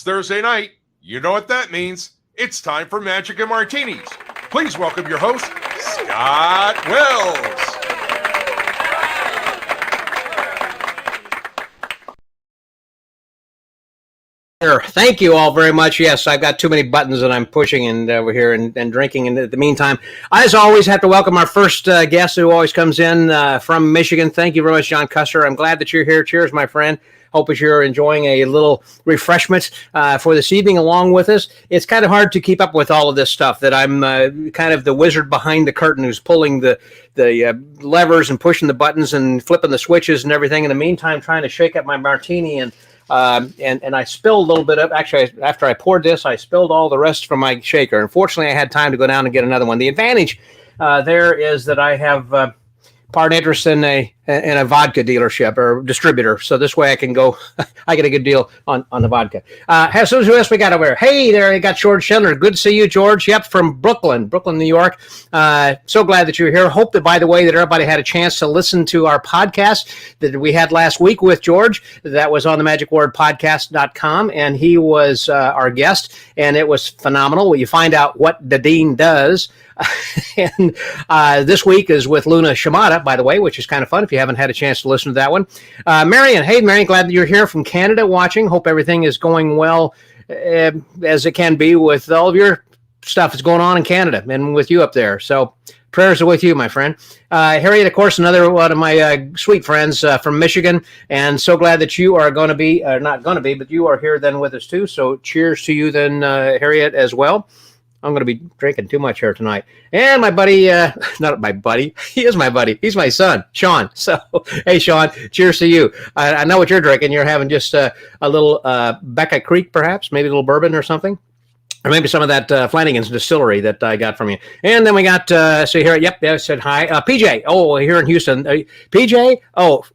Thursday night. You know what that means. It's time for Magic and Martinis. Please welcome your host, Scott Wells. Thank you all very much. Yes, I've got too many buttons that I'm pushing and over here and drinking. And in the meantime, I, as always, have to welcome our first guest who always comes in from Michigan. Thank you very much, John Custer. I'm glad that you're here. Cheers, my friend. Hope that you're enjoying a little refreshment for this evening along with us. It's kind of hard to keep up with all of this stuff that I'm kind of the wizard behind the curtain who's pulling the levers and pushing the buttons and flipping the switches and everything. In the meantime, trying to shake up my martini and I spilled a little bit of, actually, after I poured this, I spilled all the rest from my shaker. Unfortunately, I had time to go down and get another one. The advantage there is that I have part interest in a vodka dealership or distributor. So this way I can go, I get a good deal on the vodka. So who else we got over here? Hey there, I got George Schindler. Good to see you, George. Yep, from Brooklyn, New York. So glad that you're here. Hope that, by the way, that everybody had a chance to listen to our podcast that we had last week with George. That was on the magicwordpodcast.com, and he was our guest, and it was phenomenal. You find out what the Dean does. And this week is with Luna Shimada, by the way, which is kind of fun if you haven't had a chance to listen to that one. Marion, hey, Marion, glad that you're here from Canada watching. Hope everything is going well as it can be with all of your stuff that's going on in Canada and with you up there. So prayers are with you, my friend. Harriet, of course, another one of my sweet friends from Michigan, and so glad that you are going to be, not going to be, but you are here then with us too. So cheers to you then, Harriet, as well. I'm going to be drinking too much here tonight. And my buddy, not my buddy, he is my buddy. He's my son, Sean. So, hey, Sean, cheers to you. I know what you're drinking. You're having just a little Becca Creek, perhaps, maybe a little bourbon or something. Or maybe some of that Flanagan's Distillery that I got from you. And then we got, so here, yep, I said hi. PJ, oh, here in Houston. PJ,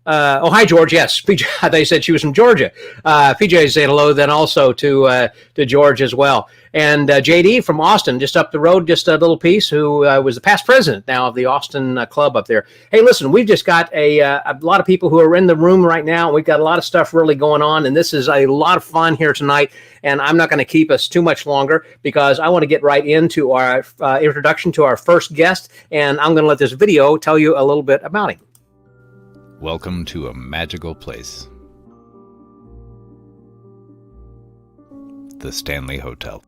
hi, George, yes. PJ, I thought you said she was from Georgia. PJ said hello then also to George as well. And JD from Austin, just up the road, just a little piece, who was the past president now of the Austin Club up there. Hey, listen, we've just got a lot of people who are in the room right now. We've got a lot of stuff really going on, and this is a lot of fun here tonight. And I'm not going to keep us too much longer because I want to get right into our introduction to our first guest, and I'm going to let this video tell you a little bit about him. Welcome to a magical place. The Stanley Hotel.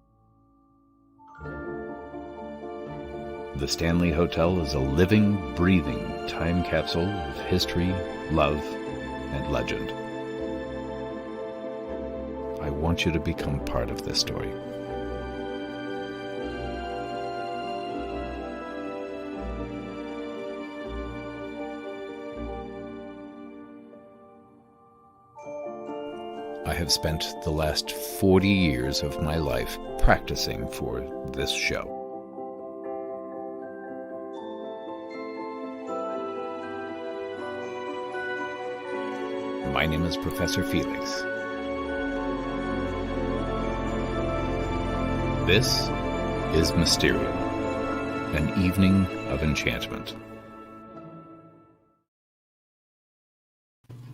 The Stanley Hotel is a living, breathing time capsule of history, love, and legend. I want you to become part of this story. I have spent the last 40 years of my life practicing for this show. My name is Professor Felix. This is Mysterium, an evening of enchantment.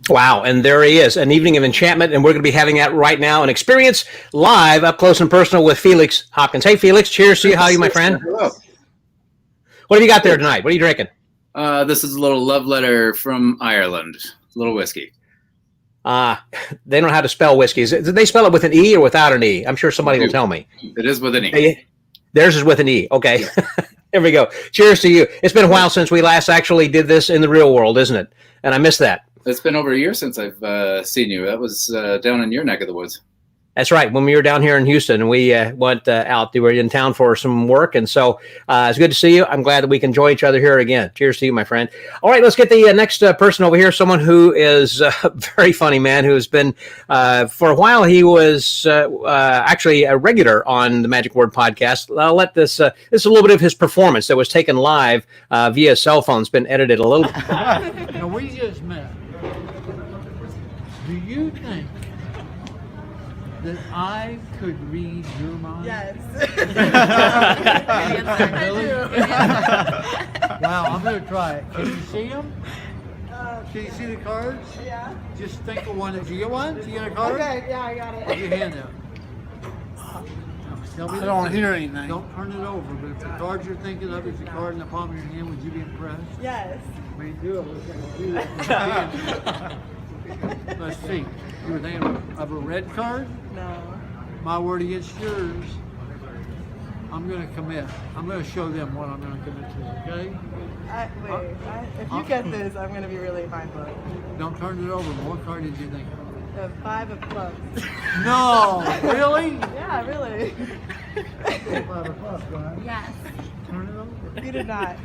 Wow, and there he is, an evening of enchantment, and we're going to be having that right now, an experience live, up close and personal with Felix Hopkins. Hey, Felix, cheers to you. How are you, my friend? Hello. What have you got there tonight? What are you drinking? This is a little love letter from Ireland, a little whiskey. They don't know how to spell whiskey. Did they spell it with an E or without an E? I'm sure somebody will tell me. It is with an E. Theirs is with an E. Okay. Yeah. There we go. Cheers to you. It's been a while since we last actually did this in the real world, isn't it? And I missed that. It's been over a year since I've seen you. That was down in your neck of the woods. That's right. When we were down here in Houston, and we went out. We were in town for some work, and so it's good to see you. I'm glad that we can join each other here again. Cheers to you, my friend. All right, let's get the next person over here. Someone who is a very funny man who has been, for a while, he was actually a regular on the Magic Word podcast. I'll let this is a little bit of his performance that was taken live via cell phone. It's been edited a little. Now, we just met. Do you think that I could read your mind? Yes. Really? Wow, I'm going to try it. Can you see them? Can you see the cards? Yeah. Just think of one. Did you get one? Did you get a card? Okay, yeah, I got it. Put your hand out. Tell me I don't want to hear anything. Don't turn it over, but if the card you're thinking of is the card in the palm of your hand, would you be impressed? Yes. I mean, do it. Let's see. You were thinking of a red card? No. My word against yours. I'm going to commit. I'm going to show them what I'm going to commit to, okay? If you get this, I'm going to be really mind-blown. Don't turn it over. What card did you think of? The 5 of clubs. No! Really? Yeah, really. 5 of clubs, right? Yes. Turn it over. You did not.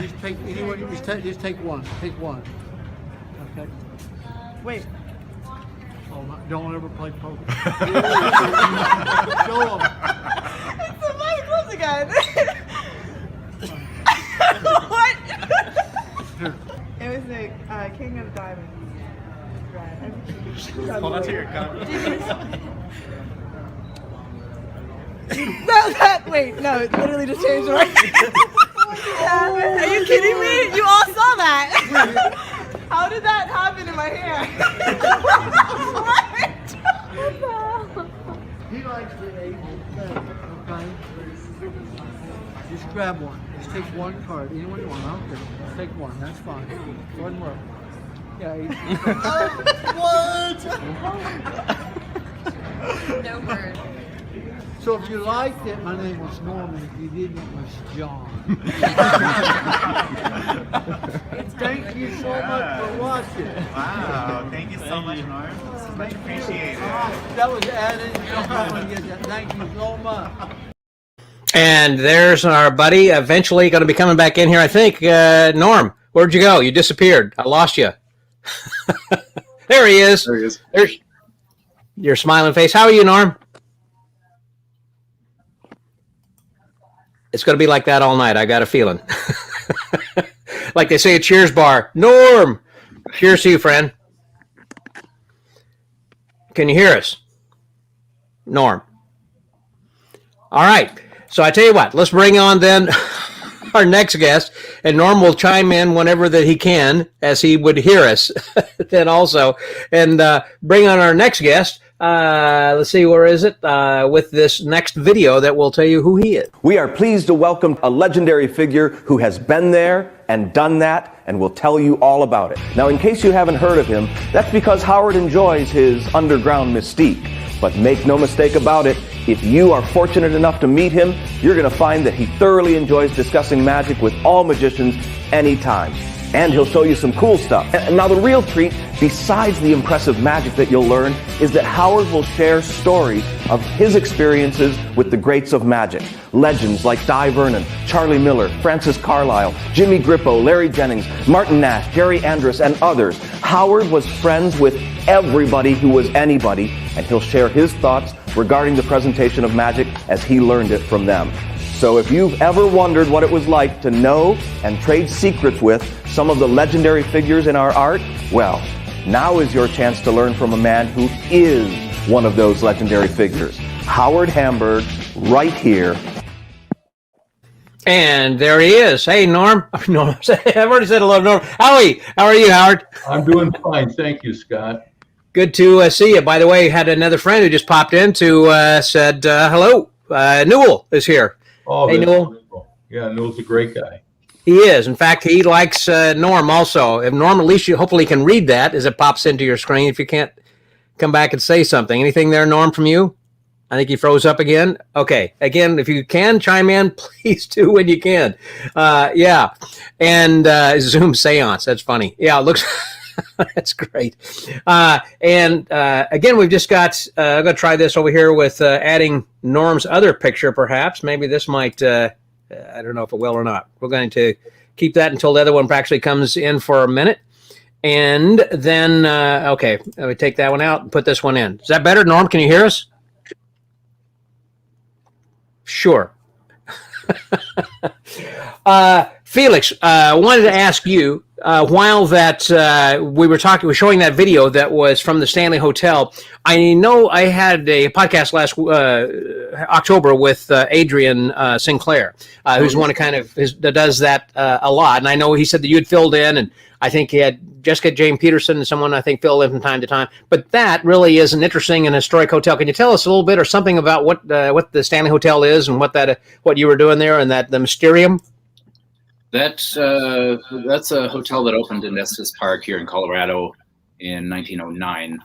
Just take anyone. Just take one. Take one. Okay. Wait. Oh, don't ever play poker. Show them. It's the 5 of clubs again. What? It was the King of Diamonds. Right. Hold on to your gun. Wait, no, it literally just changed right. Are you kidding me? You all saw that. How did that happen in my hand? What? He likes the able thing, okay? Just grab one. Just take one card. Anyone you want. I don't care. Just take one. That's fine. One more. Yeah. What? No word. So if you liked it, my name was Norman. If you didn't, it was John. Thank you so much for watching. Wow, thank you so much, Norm. This is much appreciated. All right, that was added. Thank you so much. And there's our buddy, eventually going to be coming back in here, I think. Norm, where'd you go? You disappeared. I lost you. There he is. There he is. There's your smiling face. How are you, Norm? It's going to be like that all night. I got a feeling. Like they say at Cheers Bar. Norm! Cheers to you, friend. Can you hear us? Norm. All right. So I tell you what, let's bring on then our next guest, and Norm will chime in whenever that he can, as he would hear us then also, and bring on our next guest. Let's see, where is it? With this next video that will tell you who he is. We are pleased to welcome a legendary figure who has been there and done that and will tell you all about it. Now, in case you haven't heard of him, that's because Howard enjoys his underground mystique. But make no mistake about it, if you are fortunate enough to meet him, you're going to find that he thoroughly enjoys discussing magic with all magicians anytime. And he'll show you some cool stuff. And now the real treat, besides the impressive magic that you'll learn, is that Howard will share stories of his experiences with the greats of magic. Legends like Di Vernon, Charlie Miller, Francis Carlyle, Jimmy Grippo, Larry Jennings, Martin Nash, Jerry Andrus, and others. Howard was friends with everybody who was anybody, and he'll share his thoughts regarding the presentation of magic as he learned it from them. So if you've ever wondered what it was like to know and trade secrets with some of the legendary figures in our art, well, now is your chance to learn from a man who is one of those legendary figures. Howard Hamburg, right here. And there he is. Hey, Norm. Norm. I've already said hello, Norm. Howie, how are you, Howard? I'm doing fine. Thank you, Scott. Good to see you. By the way, had another friend who just popped in to said hello. Newell is here. Oh, hey, Newell. Wonderful. Yeah, Newell's a great guy. He is. In fact, he likes Norm also. If Norm, at least you hopefully can read that as it pops into your screen. If you can't, come back and say something. Anything there, Norm, from you? I think he froze up again. Okay. Again, if you can chime in, please do when you can. Yeah. And Zoom seance. That's funny. Yeah, it looks... That's great. And again, we've just got, I'm going to try this over here with adding Norm's other picture, perhaps. Maybe this might, I don't know if it will or not. We're going to keep that until the other one actually comes in for a minute. And then, okay, let me take that one out and put this one in. Is that better, Norm? Can you hear us? Sure. Felix, I wanted to ask you, while that we were showing that video that was from the Stanley Hotel. I know I had a podcast last October with Adrian Sinclair, who's one of that does that a lot. And I know he said that you had filled in, and I think he had Jessica Jane Peterson and someone I think filled in from time to time. But that really is an interesting and historic hotel. Can you tell us a little bit or something about what the Stanley Hotel is and what you were doing there and the Mysterium? That's a hotel that opened in Estes Park here in Colorado in 1909,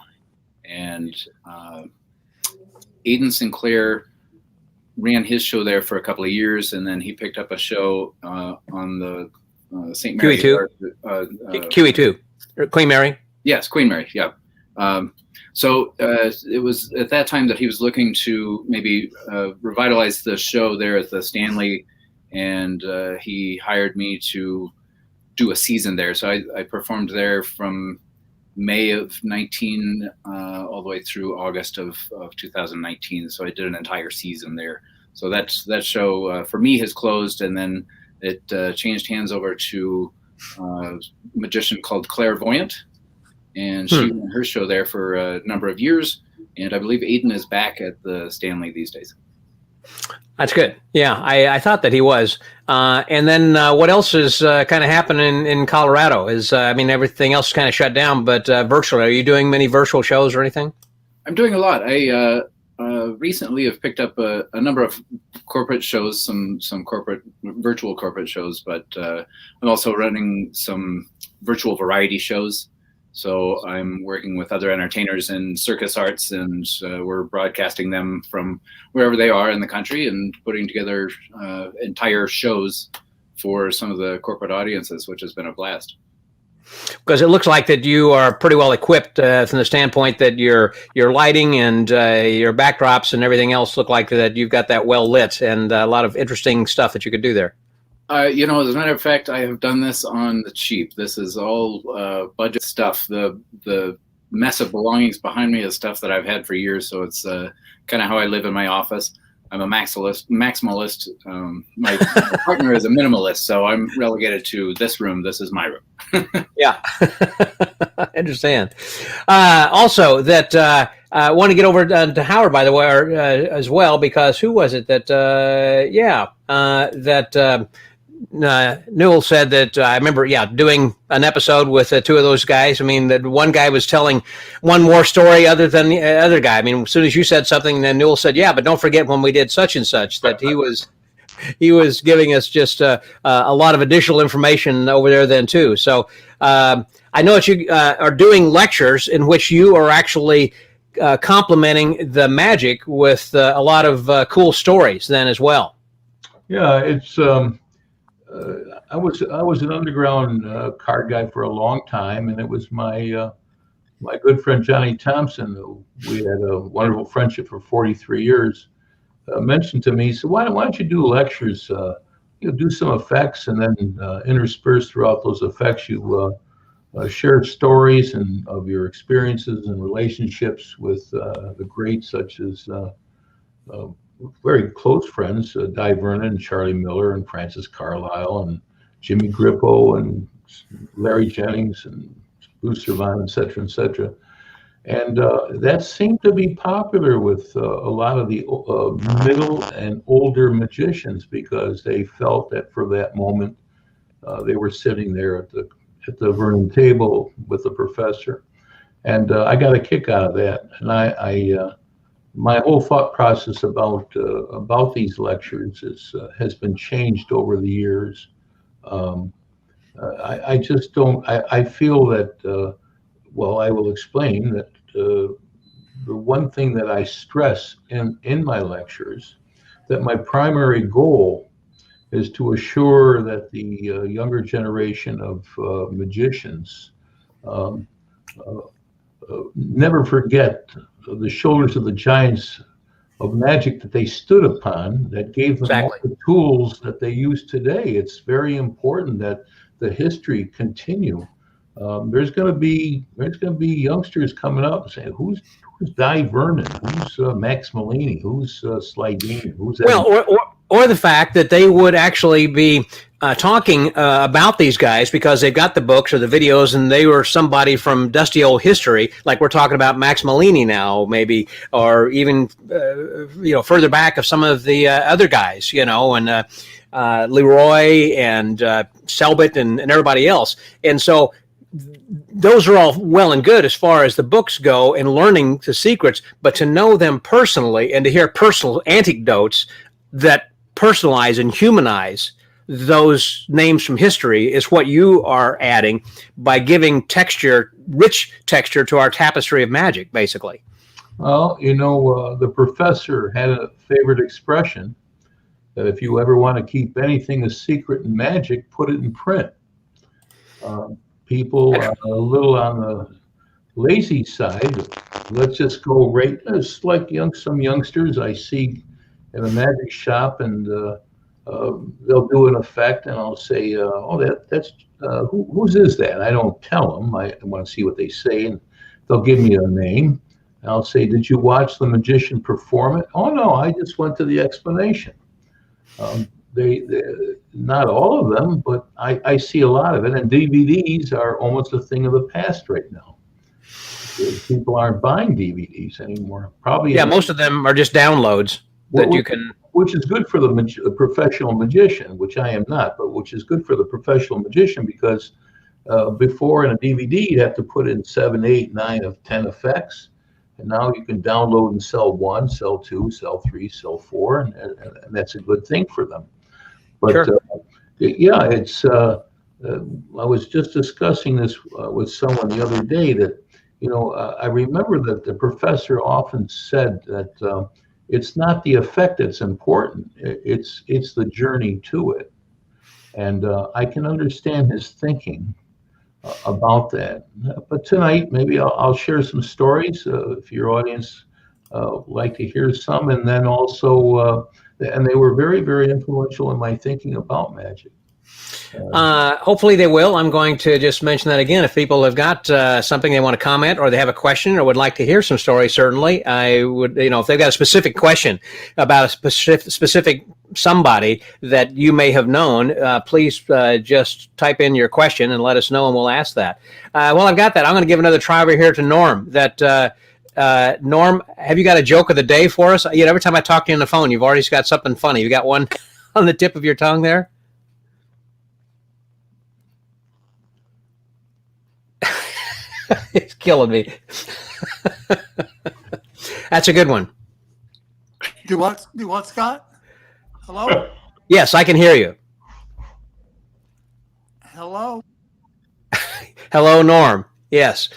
and Aidan Sinclair ran his show there for a couple of years, and then he picked up a show on the St. Mary. QE2, Queen Mary. Yes, Queen Mary. Yeah. So it was at that time that he was looking to maybe revitalize the show there at the Stanley. And he hired me to do a season there. So I performed there from May of 19 all the way through August of 2019. So I did an entire season there. So that show for me has closed, and then it changed hands over to a magician called Clairvoyant, and she ran her show there for a number of years. And I believe Aidan is back at the Stanley these days. That's good. Yeah, I thought that he was. And then what else is kind of happening in Colorado? Everything else is kind of shut down, but virtually. Are you doing many virtual shows or anything? I'm doing a lot. I recently have picked up a number of corporate shows, some virtual corporate shows, but I'm also running some virtual variety shows. So I'm working with other entertainers in circus arts, and we're broadcasting them from wherever they are in the country and putting together entire shows for some of the corporate audiences, which has been a blast. Because it looks like that you are pretty well equipped from the standpoint that your lighting and your backdrops and everything else look like that you've got that well lit, and a lot of interesting stuff that you could do there. As a matter of fact, I have done this on the cheap. This is all budget stuff. The mess of belongings behind me is stuff that I've had for years, so it's kind of how I live in my office. I'm a maximalist. My partner is a minimalist, so I'm relegated to this room. This is my room. Yeah, I understand. Also, that I want to get over to Howard, by the way, as well, because who was it that? Newell said that I remember, doing an episode with two of those guys. I mean, that one guy was telling one more story other than the other guy. I mean, as soon as you said something, then Newell said, "Yeah, but don't forget when we did such and such." That he was giving us just a lot of additional information over there then too. So I know that you are doing lectures in which you are actually complementing the magic with a lot of cool stories then as well. Yeah, it's. I was an underground card guy for a long time, and it was my good friend Johnny Thompson, who we had a wonderful friendship for 43 years, mentioned to me, he said, why don't you do lectures, do some effects, and then intersperse throughout those effects, you share stories and of your experiences and relationships with the greats, such as very close friends, Di Vernon and Charlie Miller and Francis Carlisle and Jimmy Grippo and Larry Jennings and Bruce Servan, et cetera, et cetera. And that seemed to be popular with a lot of the middle and older magicians, because they felt that for that moment they were sitting there at the Vernon table with the professor. And I got a kick out of that. And my whole thought process about these lectures has been changed over the years. I just don't. I feel that. I will explain that the one thing that I stress in my lectures, that my primary goal is to assure that the younger generation of magicians never forget the shoulders of the giants of magic that they stood upon, that gave them all the tools that they use today. It's very important that the history continue. There's going to be youngsters coming up and saying, who's Di Vernon? Who's Max Malini? Who's Slidini? Who's that? Well, or the fact that they would actually be talking about these guys because they've got the books or the videos, and they were somebody from dusty old history, like we're talking about Max Malini now, maybe, or even further back of some of the other guys, and Leroy and Selbit and everybody else. And so those are all well and good as far as the books go and learning the secrets, but to know them personally and to hear personal anecdotes that personalize and humanize those names from history is what you are adding by giving rich texture to our tapestry of magic, basically. Well, the professor had a favorite expression that if you ever want to keep anything a secret in magic, put it in print. People are a little on the lazy side. Let's just go right. It's like some youngsters I see in a magic shop, and they'll do an effect, and I'll say, that's whose is that? I don't tell them. I want to see what they say, and they'll give me a name. And I'll say, did you watch the magician perform it? Oh, no, I just went to the explanation. They not all of them, but I see a lot of it. And DVDs are almost a thing of the past right now. People aren't buying DVDs anymore. Probably. Yeah, most of them are just downloads that you can. Which is good for the professional magician, which I am not, but which is good for the professional magician because before in a DVD you'd have to put in 7, 8, 9 of 10 effects. And now you can download and sell 1, sell 2, sell 3, sell 4, and that's a good thing for them. But sure. It's. I was just discussing this with someone the other day that, I remember that the professor often said that it's not the effect that's important; it's the journey to it, and I can understand his thinking about that. But tonight, maybe I'll share some stories if your audience like to hear some, and then also, and they were very, very influential in my thinking about magic. Hopefully they will. I'm going to just mention that again. If people have got something they want to comment or they have a question or would like to hear some stories, certainly I would, if they've got a specific question about a specific somebody that you may have known, please just type in your question and let us know and we'll ask that. Well, I've got that. I'm going to give another try over here to Norm. Norm, have you got a joke of the day for us? Every time I talk to you on the phone, you've already got something funny. You got one on the tip of your tongue there? It's killing me. That's a good one. Do what, Scott? Hello? Yes, I can hear you. Hello? Hello, Norm. Yes.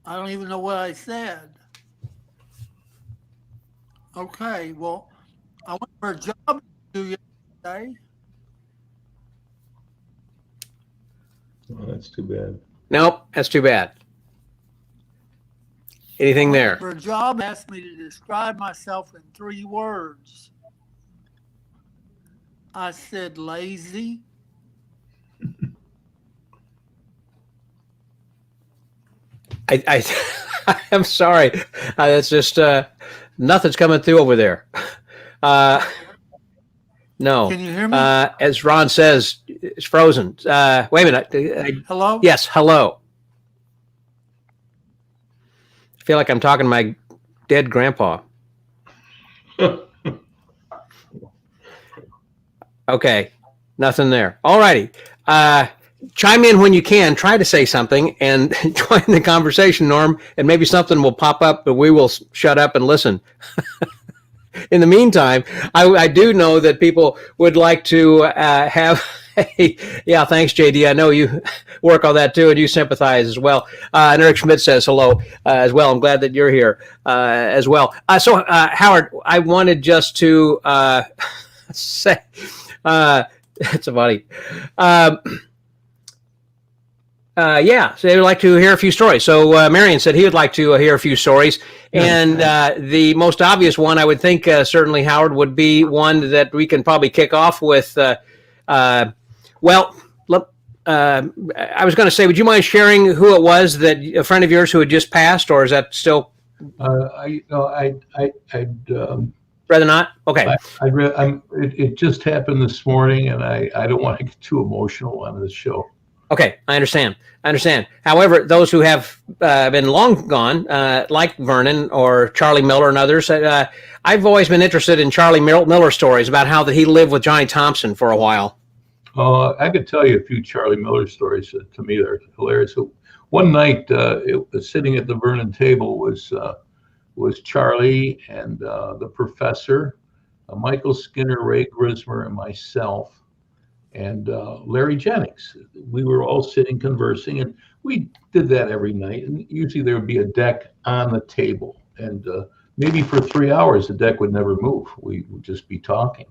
I don't even know what I said. Okay, well, I went for a job yesterday. Oh, that's too bad. Nope, that's too bad. Anything there? For a job, asked me to describe myself in 3 words. I said lazy. I'm sorry. That's just nothing's coming through over there. No. Can you hear me? As Ron says, it's frozen. Wait a minute. Hello? Yes, hello. I feel like I'm talking to my dead grandpa. Okay, nothing there. All righty. Chime in when you can. Try to say something and join the conversation, Norm, and maybe something will pop up, but we will shut up and listen. In the meantime, I do know that people would like to have yeah, thanks, JD. I know you work on that too, and you sympathize as well. And Eric Schmidt says hello as well. I'm glad that you're here as well. So, Howard, I wanted just to say, it's a funny. Yeah, so they'd like to hear a few stories. So Marion said he would like to hear a few stories. And the most obvious one, I would think, certainly, Howard, would be one that we can probably kick off with. I was going to say, would you mind sharing who it was that a friend of yours who had just passed, or is that still? I'd rather Rather not? Okay. It just happened this morning, and I don't want to get too emotional on this show. Okay, I understand. However, those who have been long gone, like Vernon or Charlie Miller and others, I've always been interested in Charlie Miller stories about how that he lived with Johnny Thompson for a while. I could tell you a few Charlie Miller stories. To me, they're hilarious. So one night, sitting at the Vernon table was Charlie and the professor, Michael Skinner, Ray Grismer, and myself, and Larry Jennings. We were all sitting conversing, and we did that every night. And usually there would be a deck on the table, and maybe for 3 hours the deck would never move. We would just be talking.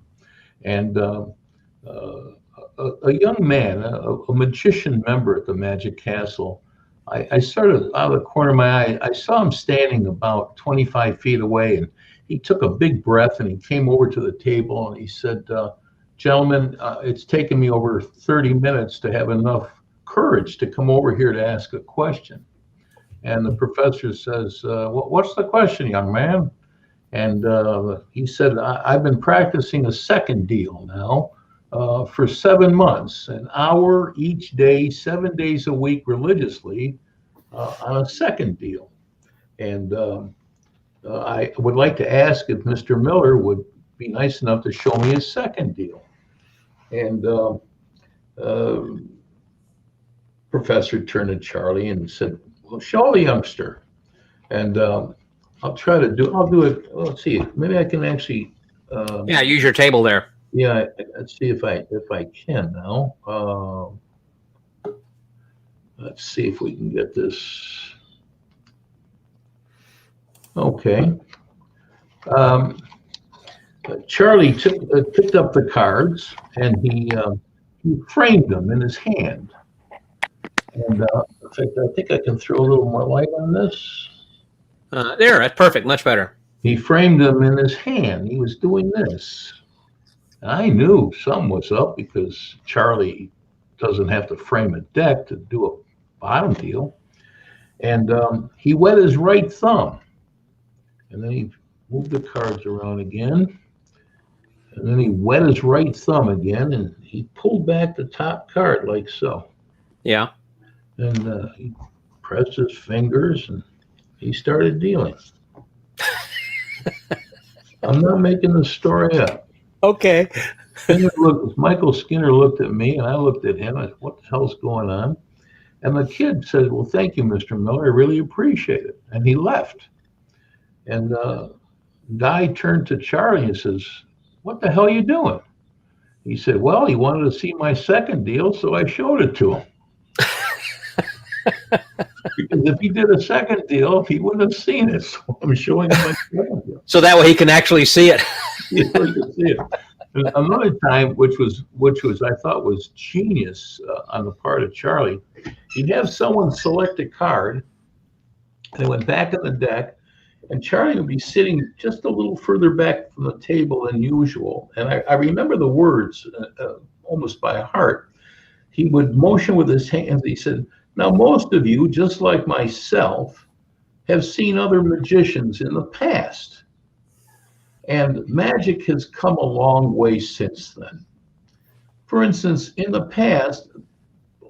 And a young man, a magician member at the Magic Castle, I started out of the corner of my eye. I saw him standing about 25 feet away, and he took a big breath and he came over to the table and he said, gentlemen, it's taken me over 30 minutes to have enough courage to come over here to ask a question. And the professor says, what's the question, young man? And he said, I've been practicing a second deal now for 7 months, an hour each day, 7 days a week religiously on a second deal. And I would like to ask if Mr. Miller would be nice enough to show me his second deal. And professor turned to Charlie and said, well, show the youngster. And I'll do it. Let's see, maybe I can actually. Use your table there. Yeah, let's see if I can now. Let's see if we can get this. Okay. Charlie picked up the cards and he framed them in his hand. And in fact, I think I can throw a little more light on this. There, that's perfect, much better. He framed them in his hand. He was doing this. I knew something was up because Charlie doesn't have to frame a deck to do a bottom deal. And he wet his right thumb. And then he moved the cards around again. And then he wet his right thumb again, and he pulled back the top card like so. Yeah. And he pressed his fingers, and he started dealing. I'm not making the story up. Okay. Michael Skinner looked at me, and I looked at him. I said, what the hell's going on? And the kid said, well, thank you, Mr. Miller. I really appreciate it. And he left. And Guy turned to Charlie and says, what the hell are you doing? He said, well, he wanted to see my second deal, so I showed it to him. Because if he did a second deal, he wouldn't have seen it. So I'm showing him my second deal. So that way he can actually see it. He can see it. And another time, which was I thought was genius on the part of Charlie, he'd have someone select a card, and it went back in the deck, and Charlie would be sitting just a little further back from the table than usual. And I remember the words almost by heart. He would motion with his hands. He said, now, most of you, just like myself, have seen other magicians in the past. And magic has come a long way since then. For instance, in the past,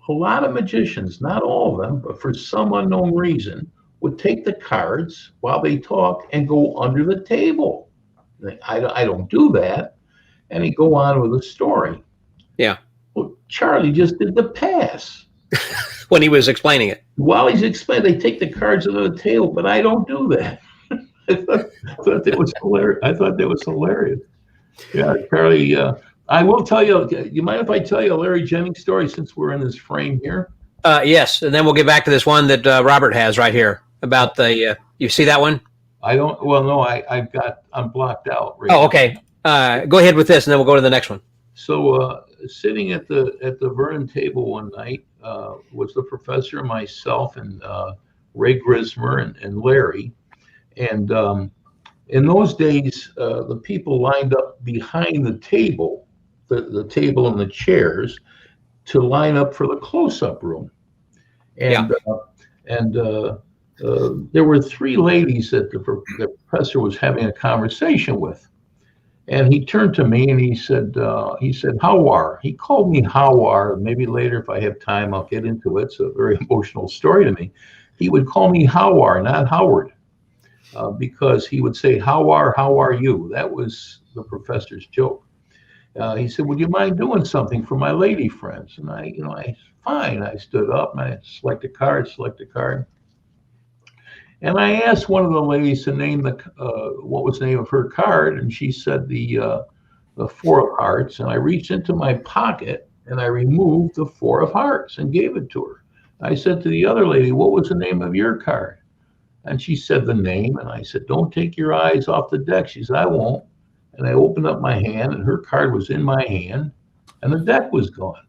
a lot of magicians, not all of them, but for some unknown reason, would take the cards while they talk and go under the table. I don't do that. And he'd go on with the story. Yeah. Well, Charlie just did the pass. When he was explaining it. While he's explaining, they take the cards under the table, but I don't do that. I thought that was hilarious. I thought that was hilarious. Yeah, Charlie, I will tell you, you mind if I tell you a Larry Jennings story since we're in this frame here? Yes, and then we'll get back to this one that Robert has right here about the, you see that one? I don't, well, no, I'm blocked out. Right now. Okay. Go ahead with this and then we'll go to the next one. So sitting at the Vernon table one night was the professor, myself, and Ray Grismer and Larry. And in those days, the people lined up behind the table, the table and the chairs, to line up for the close-up room. And there were three ladies that the professor was having a conversation with. And he turned to me and he said, "How are?" He called me "How are." Maybe later, if I have time, I'll get into it. It's a very emotional story to me. He would call me "How are," not Howard, because he would say, how are you?" That was the professor's joke. He said, "Would you mind doing something for my lady friends?" And fine. I stood up and I select a card. And I asked one of the ladies to name what was the name of her card, and she said the Four of Hearts. And I reached into my pocket and I removed the Four of Hearts and gave it to her. I said to the other lady, "What was the name of your card?" And she said the name, and I said, "Don't take your eyes off the deck." She said, "I won't." And I opened up my hand, and her card was in my hand, and the deck was gone.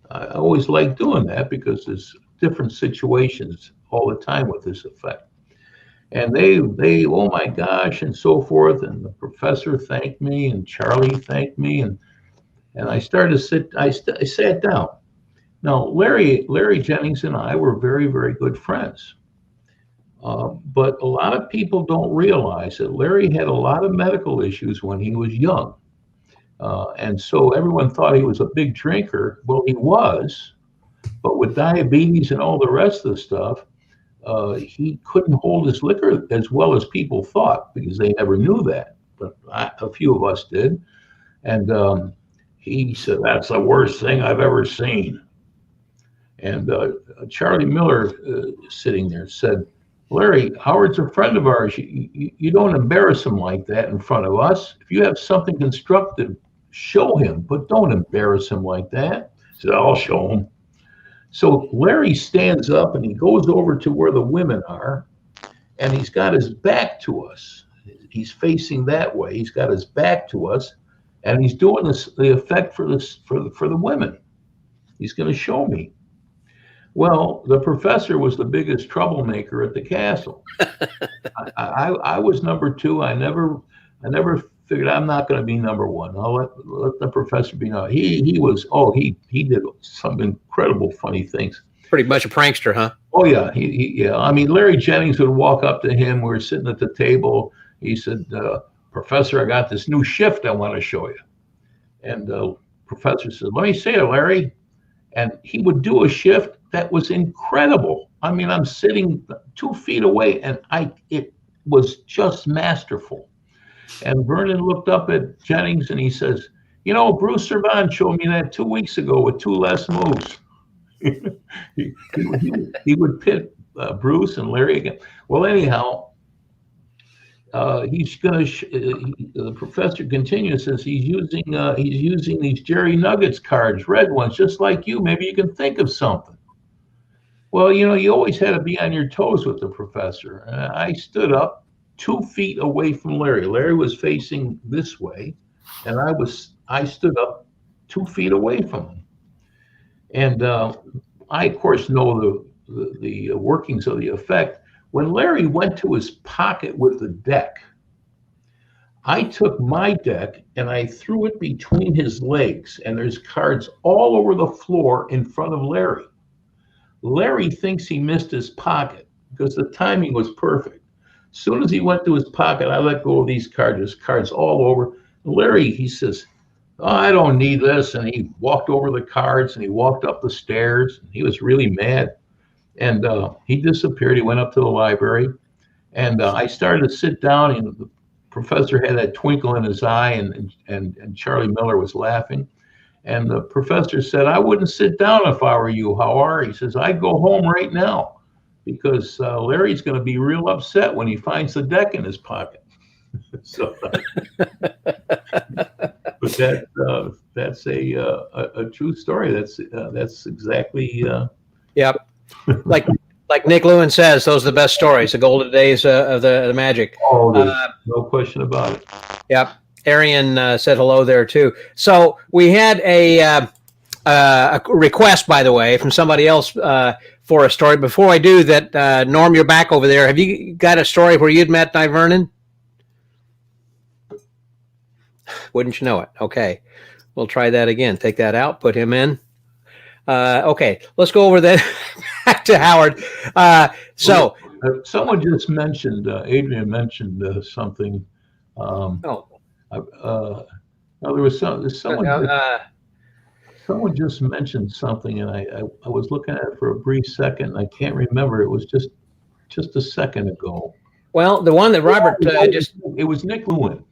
I always like doing that because there's different situations all the time with this effect. And they, oh my gosh, and so forth. And the professor thanked me, and Charlie thanked me, and I started to sit. I sat down. Now, Larry Jennings and I were very, very good friends. But a lot of people don't realize that Larry had a lot of medical issues when he was young. And so everyone thought he was a big drinker. Well, he was, but with diabetes and all the rest of the stuff, he couldn't hold his liquor as well as people thought because they never knew that. But a few of us did. And he said, "That's the worst thing I've ever seen." And Charlie Miller, sitting there, said, "Larry, Howard's a friend of ours. You don't embarrass him like that in front of us. If you have something constructive, show him, but don't embarrass him like that." I said, "I'll show him." So Larry stands up and he goes over to where the women are, and he's got his back to us. He's facing that way. He's got his back to us, and he's doing the effect for the women. He's going to show me. Well, the professor was the biggest troublemaker at the castle. I was number two. I never figured I'm not going to be number one. I'll let the professor be. No, he did some incredible funny things. Pretty much a prankster, huh? Oh yeah, yeah. I mean, Larry Jennings would walk up to him. We were sitting at the table. He said, "Professor, I got this new shift I want to show you." And the professor said, "Let me see it, Larry." And he would do a shift that was incredible. I mean, I'm sitting 2 feet away, and it was just masterful. And Vernon looked up at Jennings and he says, "Bruce Servan showed me that 2 weeks ago with 2 less moves." he would pit Bruce and Larry again. Well, anyhow, he's going to. The professor continues, says he's using these Jerry Nuggets cards, red ones, just like you. Maybe you can think of something. Well, you always had to be on your toes with the professor. I stood up 2 feet away from Larry. Larry was facing this way, and I stood up 2 feet away from him. And I, of course, know the workings of the effect. When Larry went to his pocket with the deck, I took my deck and I threw it between his legs, and there's cards all over the floor in front of Larry. Larry thinks he missed his pocket because the timing was perfect. As soon as he went to his pocket, I let go of these cards. There's cards all over. Larry, he says, "Oh, I don't need this." And he walked over the cards and he walked up the stairs. And he was really mad. And he disappeared. He went up to the library. And I started to sit down, and the professor had that twinkle in his eye, and Charlie Miller was laughing. And the professor said, "I wouldn't sit down if I were you, Howard." He says, "I'd go home right now because Larry's going to be real upset when he finds the deck in his pocket." So, but that's a true story. That's exactly. Yep. Like Nick Lewin says, those are the best stories, the golden days of the magic. Oh, no question about it. Yep. Arian said hello there too. So we had a request, by the way, from somebody else for a story. Before I do that, Norm, you're back over there. Have you got a story where you'd met Di Vernon? Wouldn't you know it? Okay. We'll try that again. Take that out. Put him in. Okay. Let's go over that back to Howard. Someone just mentioned, Adrian mentioned something. Now there was someone. Uh, Someone just mentioned something, and I was looking at it for a brief second. And I can't remember. It was just a second ago. well, the one that Robert just. It was Nick Lewin.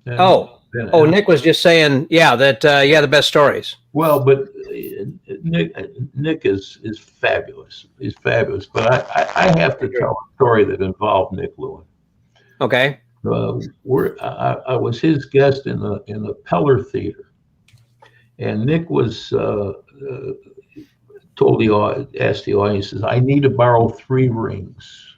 And, Oh, Nick was just saying, yeah, that you have the best stories. Well, but Nick is fabulous. He's fabulous. But I have to tell a story that involved Nick Lewin. Okay. I was his guest in the Peller Theater, and Nick was asked the audience, says, "I need to borrow 3 rings."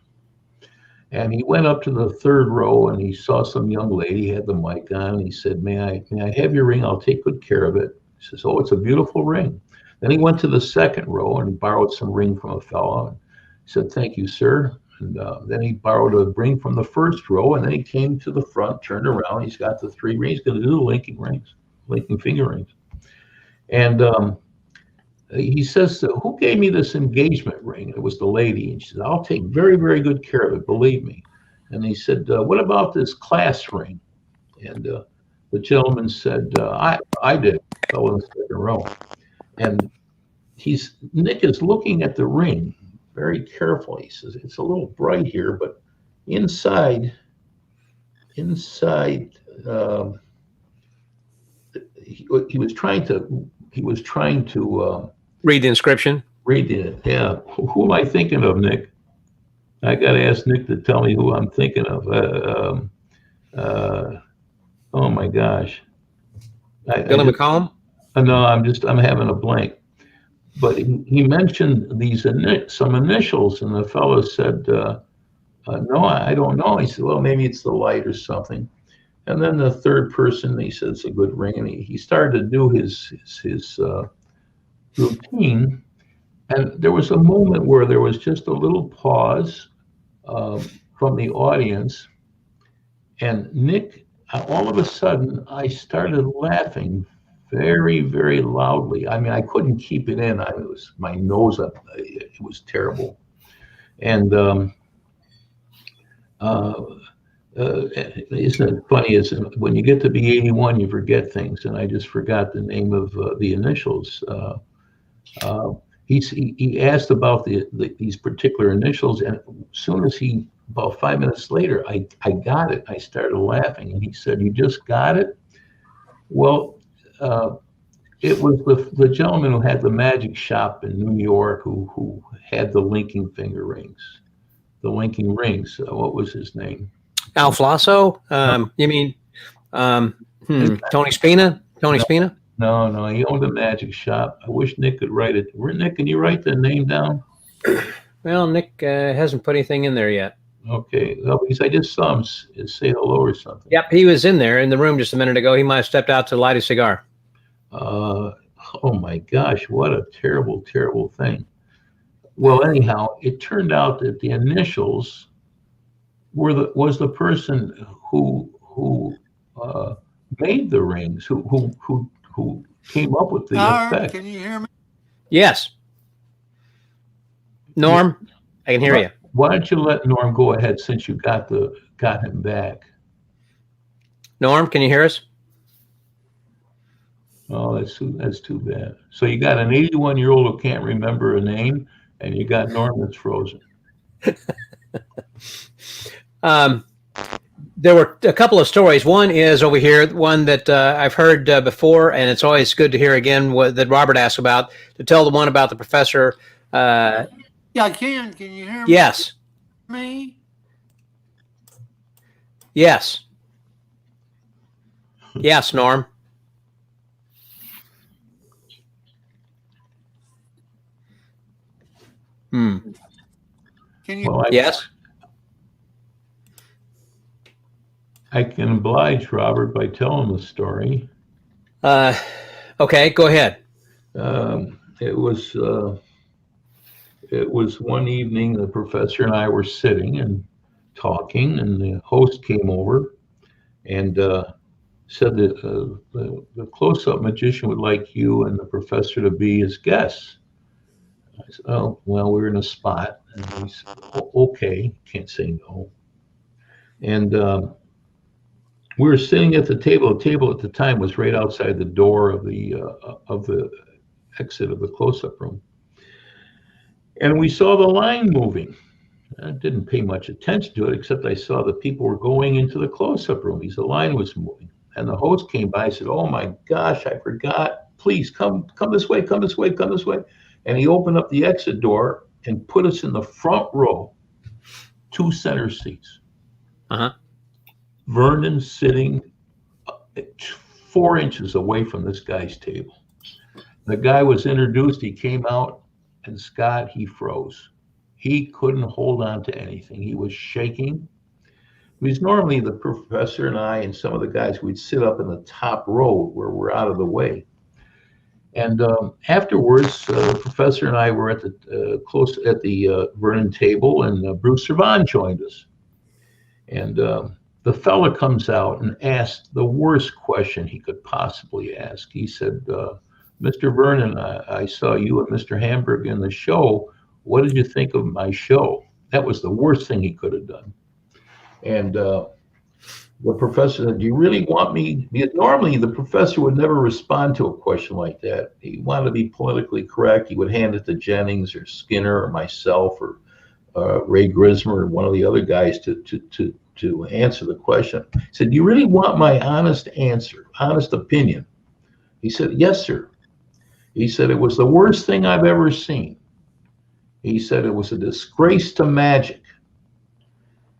And he went up to the 3rd row and he saw some young lady, had the mic on. And he said, may I have your ring? I'll take good care of it. He says, "Oh, it's a beautiful ring." Then he went to the 2nd row and he borrowed some ring from a fellow. And he said, "Thank you, sir." And then he borrowed a ring from the 1st row, and then he came to the front, turned around. He's got the 3 rings. He's going to do the linking finger rings. And he says, "Who gave me this engagement ring?" It was the lady. And she said, "I'll take very, very good care of it, believe me." And he said, "What about this class ring?" And the gentleman said, I did. Fell in the 2nd row. And Nick is looking at the ring very carefully. He says, "It's a little bright here, but inside, he was trying to Read the inscription. read it. Yeah. Who am I thinking of, Nick? I got to ask Nick to tell me who I'm thinking of. Oh my gosh. Billy McComb? No, I'm having a blank. But he mentioned some initials, and the fellow said, "No, I don't know." He said, "Well, maybe it's the light or something." And then the 3rd person, he said, "It's a good ring." And he started to do his routine. And there was a moment where there was just a little pause from the audience. And Nick, all of a sudden, I started laughing very, very loudly. I mean, I couldn't keep it in. It was my nose up. It was terrible. And isn't it funny? When you get to be 81, you forget things. And I just forgot the name of the initials. He asked about these particular initials, and as soon as about 5 minutes later, I got it. I started laughing, and he said, "You just got it?" Well, it was the gentleman who had the magic shop in New York who had the linking finger rings, the linking rings. What was his name? Al Flasso? You mean Tony Spina? Tony Spina? No, he owned a magic shop. I wish Nick could write it. Nick, can you write the name down? Well, Nick hasn't put anything in there yet. Okay, well, because I just saw him say hello or something. Yep, he was in there in the room just a minute ago. He might have stepped out to light a cigar. Oh my gosh, what a terrible, terrible thing. Well, anyhow, it turned out that the initials was the person who made the rings, who came up with the effect. Can you hear me? Yes. Norm, I can hear you. Why don't you let Norm go ahead since you got him back? Norm, can you hear us? Oh, that's too bad. So you got an 81-year-old who can't remember a name, and you got Norm that's frozen. There were a couple of stories. One is over here, one that I've heard before, and it's always good to hear again that Robert asked about, to tell the one about the professor. Yeah, I can. Can you hear me? Yes. Me? Yes. Yes, Norm. Can you? Well, Yes. I can oblige Robert by telling the story. Okay, go ahead. It was one evening, the professor and I were sitting and talking, and the host came over and said that the close-up magician would like you and the professor to be his guests. I said, "Oh, well, we're in a spot." And he said, "Okay, can't say no." And we were sitting at the table. The table at the time was right outside the door of the exit of the close-up room, and we saw the line moving. I didn't pay much attention to it, except I saw that people were going into the close-up room. The line was moving, and the host came by and said, "Oh my gosh, I forgot. Please come this way, come this way, come this way." And he opened up the exit door and put us in the front row, 2 center seats. Vernon sitting 4 inches away from this guy's table. The guy was introduced. He came out, and Scott, he froze. He couldn't hold on to anything. He was shaking. Because normally the professor and I and some of the guys, we'd sit up in the top row where we're out of the way. And afterwards, the professor and I were at the Vernon table, and Bruce Servan joined us. And the fella comes out and asked the worst question he could possibly ask. He said, "Mr. Vernon, I saw you and Mr. Hamburg in the show. What did you think of my show?" That was the worst thing he could have done. And the professor said, "Do you really want me?" Normally, the professor would never respond to a question like that. He wanted to be politically correct. He would hand it to Jennings or Skinner or myself or Ray Grismer or one of the other guys to answer the question. He said, "Do you really want my honest answer, honest opinion?" He said, "Yes, sir." He said, "It was the worst thing I've ever seen." He said, "It was a disgrace to magic.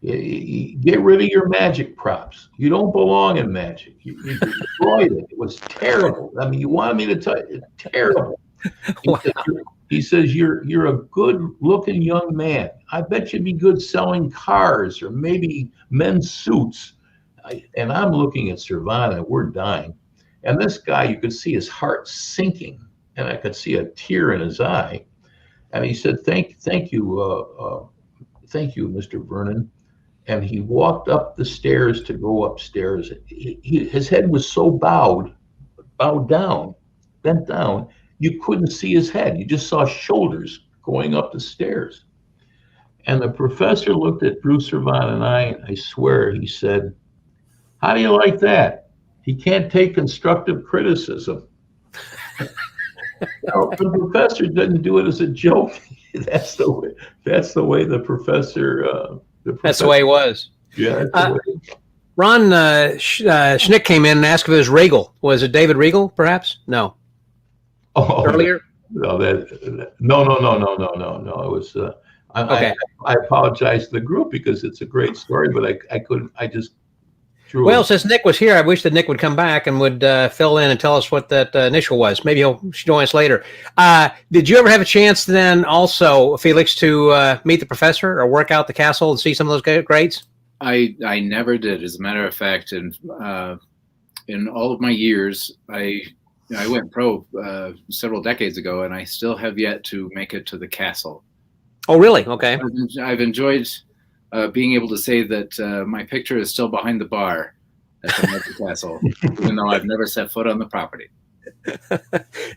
Get rid of your magic props. You don't belong in magic. You destroyed it. It was terrible. I mean, you wanted me to tell you, it's terrible." Wow. He says, you're a good-looking young man. I bet you'd be good selling cars or maybe men's suits." And I'm looking at Servan, and we're dying. And this guy, you could see his heart sinking, and I could see a tear in his eye. And he said, thank you, Mr. Vernon." And he walked up the stairs to go upstairs. His head was so bent down, you couldn't see his head. You just saw shoulders going up the stairs. And the professor looked at Bruce Servan and I swear he said, "How do you like that? He can't take constructive criticism." Now, the professor didn't do it as a joke. That's the way the professor. That's the way it was. Yeah. That's the way. Ron Schnick came in and asked if it was Regal. Was it David Regal, perhaps? No. Oh, Earlier? No. It was. Okay. I apologize to the group because it's a great story, but I couldn't. I just. Well, since Nick was here, I wish that Nick would come back and would fill in and tell us what that initial was. Maybe he'll join us later. Did you ever have a chance then also, Felix, to meet the professor or work out the castle and see some of those grades? I never did. As a matter of fact, in all of my years, I went pro several decades ago, and I still have yet to make it to the castle. Oh, really? Okay. I've enjoyed being able to say that my picture is still behind the bar at the Magic Castle, even though I've never set foot on the property.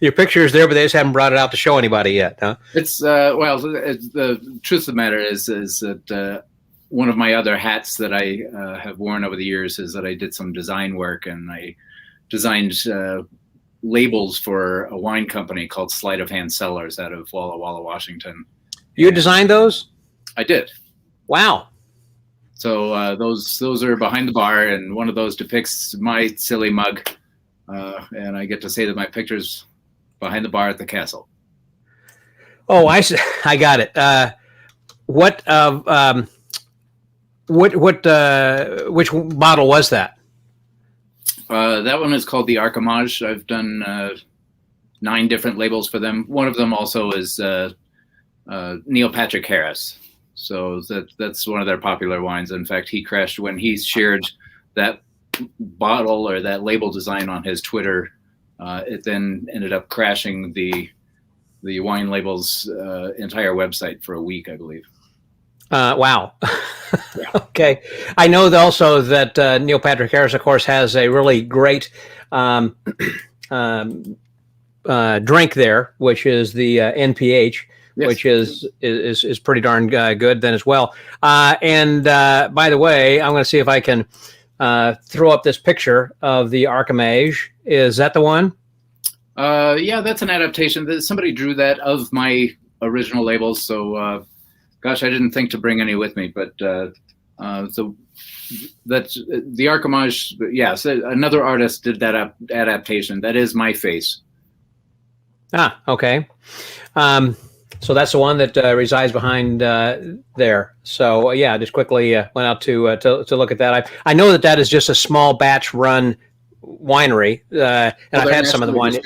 Your picture is there, but they just haven't brought it out to show anybody yet, huh? It's the truth of the matter is that one of my other hats that I have worn over the years is that I did some design work, and I designed labels for a wine company called Sleight of Hand Cellars out of Walla Walla, Washington. You designed those? I did. Wow. So those are behind the bar, and one of those depicts my silly mug, and I get to say that my picture's behind the bar at the castle. Oh, I got it. Which model was that? That one is called the Archimage. I've done 9 different labels for them. One of them also is Neil Patrick Harris. So that's one of their popular wines. In fact, he crashed when he shared that bottle or that label design on his Twitter. It then ended up crashing the wine label's entire website for a week, I believe. Wow. Yeah. Okay. I know also that Neil Patrick Harris, of course, has a really great drink there, which is the NPH. Yes. Which is pretty darn good then as well. And by the way, I'm going to see if I can throw up this picture of the Archimage. Is that the one? Yeah, that's an adaptation. Somebody drew that of my original labels. So, gosh, I didn't think to bring any with me, but so that's the Archimage. Yes, another artist did that adaptation. That is my face. Ah, okay. So that's the one that resides behind there. So yeah, just quickly went out to look at that. I know that is just a small batch run winery, and I've had some of the wine.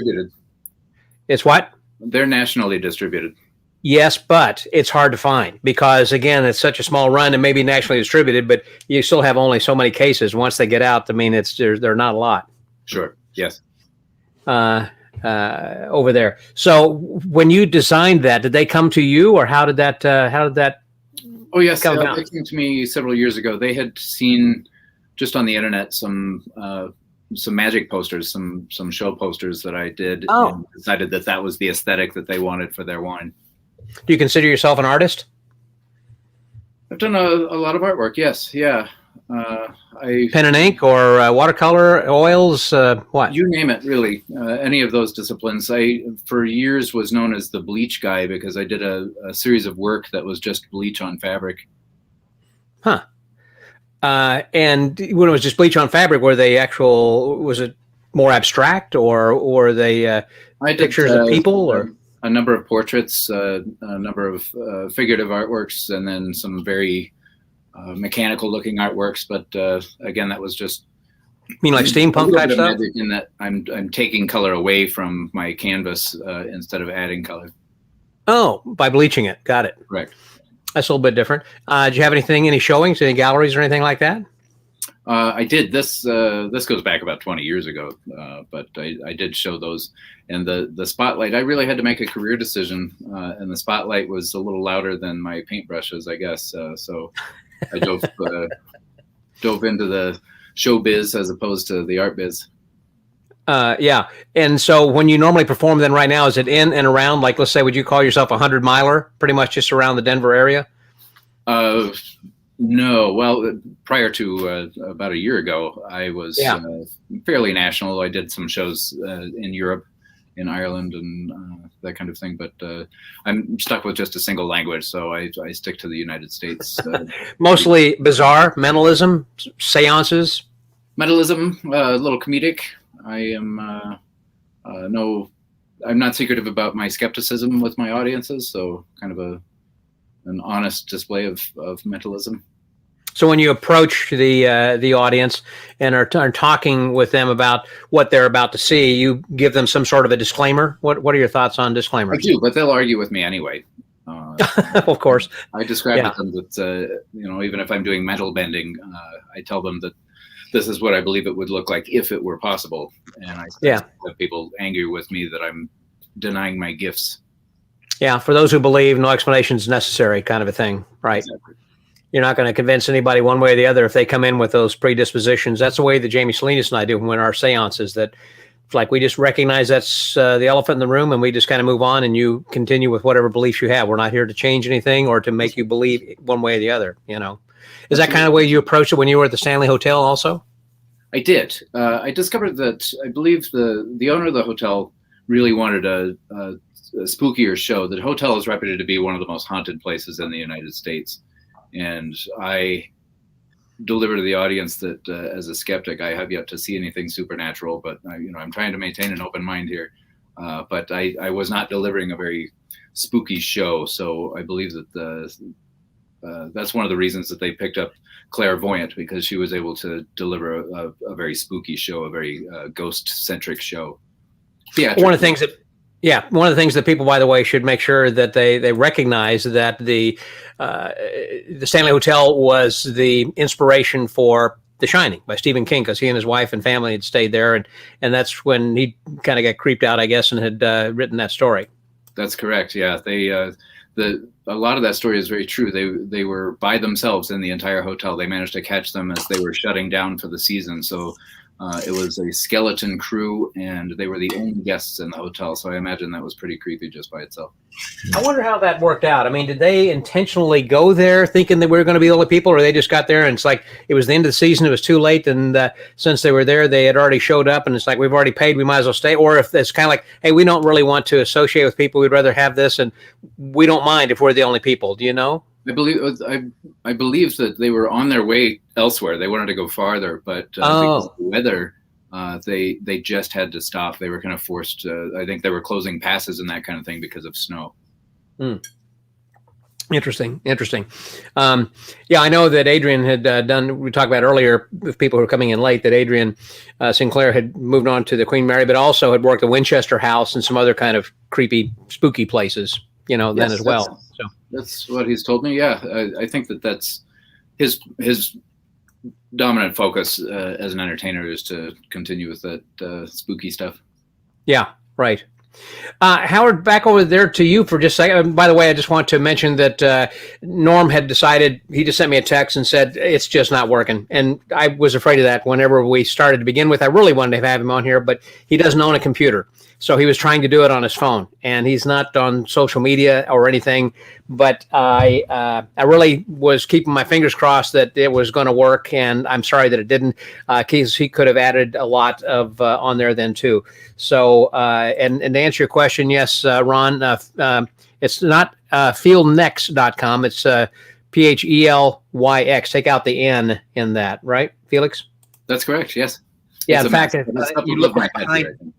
It's what? They're nationally distributed. Yes, but it's hard to find because, again, it's such a small run and maybe nationally distributed, but you still have only so many cases. Once they get out, I mean, they're not a lot. Sure. Yes. Over there. So when you designed that, did they come to you, or how did that? Oh yes, come about? They came to me several years ago. They had seen just on the internet some magic posters, some show posters that I did, and decided that was the aesthetic that they wanted for their wine. Do you consider yourself an artist? I've done a lot of artwork. Yes, yeah. Pen and ink or watercolor, oils, what? You name it, really. Any of those disciplines. I, for years, was known as the bleach guy because I did a series of work that was just bleach on fabric. Huh. And when it was just bleach on fabric, was it more abstract, or were they pictures of people, or a number of portraits, a number of figurative artworks, and then some very mechanical looking artworks, but again, that was just. You mean like steampunk type stuff? In that I'm taking color away from my canvas instead of adding color. Oh, by bleaching it. Got it. Correct. That's a little bit different. Do you have any showings, any galleries or anything like that? I did. This goes back about 20 years ago, but I did show those. And the spotlight, I really had to make a career decision, and the spotlight was a little louder than my paintbrushes, I guess. So I dove into the show biz as opposed to the art biz. Yeah. And so when you normally perform then right now, is it in and around, like, let's say, would you call yourself a 100-miler, pretty much just around the Denver area? No. Well, prior to about a year ago, I was fairly national. I did some shows in Europe, in Ireland, and that kind of thing. But I'm stuck with just a single language, so I stick to the United States. Mostly bizarre, mentalism, seances? Mentalism, a little comedic. I am I'm not secretive about my skepticism with my audiences, so kind of an honest display of mentalism. So when you approach the audience and are talking with them about what they're about to see, you give them some sort of a disclaimer. What are your thoughts on disclaimers? I do, but they'll argue with me anyway. Of course. I describe to them that even if I'm doing metal bending, I tell them that this is what I believe it would look like if it were possible, and I have people angry with me that I'm denying my gifts. Yeah, for those who believe, no explanation is necessary, kind of a thing, right? Exactly. You're not going to convince anybody one way or the other if they come in with those predispositions. That's the way that Jamie Salinas and I do when our seances. That it's like we just recognize that's the elephant in the room, and we just kind of move on, and you continue with whatever beliefs you have. We're not here to change anything or to make you believe one way or the other. Is that kind of the way you approached it when you were at the Stanley Hotel also? I did. I discovered that I believe the owner of the hotel really wanted a spookier show. The hotel is reputed to be one of the most haunted places in the United States. And I deliver to the audience that as a skeptic, I have yet to see anything supernatural, but I'm trying to maintain an open mind here. But I was not delivering a very spooky show. So I believe that that's one of the reasons that they picked up Clairvoyant, because she was able to deliver a very spooky show, a very ghost-centric show. One of the things that people, by the way, should make sure that they recognize that the Stanley Hotel was the inspiration for The Shining by Stephen King, because he and his wife and family had stayed there, and that's when he kind of got creeped out, I guess, and had written that story. That's correct. Yeah, a lot of that story is very true. They were by themselves in the entire hotel. They managed to catch them as they were shutting down for the season. So It was a skeleton crew, and they were the only guests in the hotel. So I imagine that was pretty creepy just by itself. I wonder how that worked out. I mean, did they intentionally go there thinking that we were going to be the only people, or they just got there and it's like it was the end of the season, it was too late, and since they were there, they had already showed up, and it's like we've already paid, we might as well stay. Or if it's kind of like, hey, we don't really want to associate with people, we'd rather have this, and we don't mind if we're the only people. Do you know? I believe that they were on their way elsewhere. They wanted to go farther, but because of the weather, they just had to stop. They were kind of forced to. I think they were closing passes and that kind of thing because of snow. Interesting. Yeah, I know that Adrian had done. We talked about earlier with people who are coming in late that Adrian Sinclair had moved on to the Queen Mary, but also had worked at Winchester House and some other kind of creepy, spooky places. Then as well. So that's what he's told me. Yeah, I think that's his dominant focus as an entertainer is to continue with that spooky stuff. Yeah, right. Howard, back over there to you for just a second. By the way, I just want to mention that Norm had decided, he just sent me a text and said, it's just not working. And I was afraid of that whenever we started to begin with. I really wanted to have him on here, but he doesn't own a computer. So he was trying to do it on his phone, and he's not on social media or anything. But I really was keeping my fingers crossed that it was going to work, and I'm sorry that it didn't. Because he could have added a lot of on there then too. So and to answer your question, yes, Ron, it's not fieldnex.com. It's PHELYX. Take out the N in that, right, Felix? That's correct. Yes. Yeah. In fact, you look behind.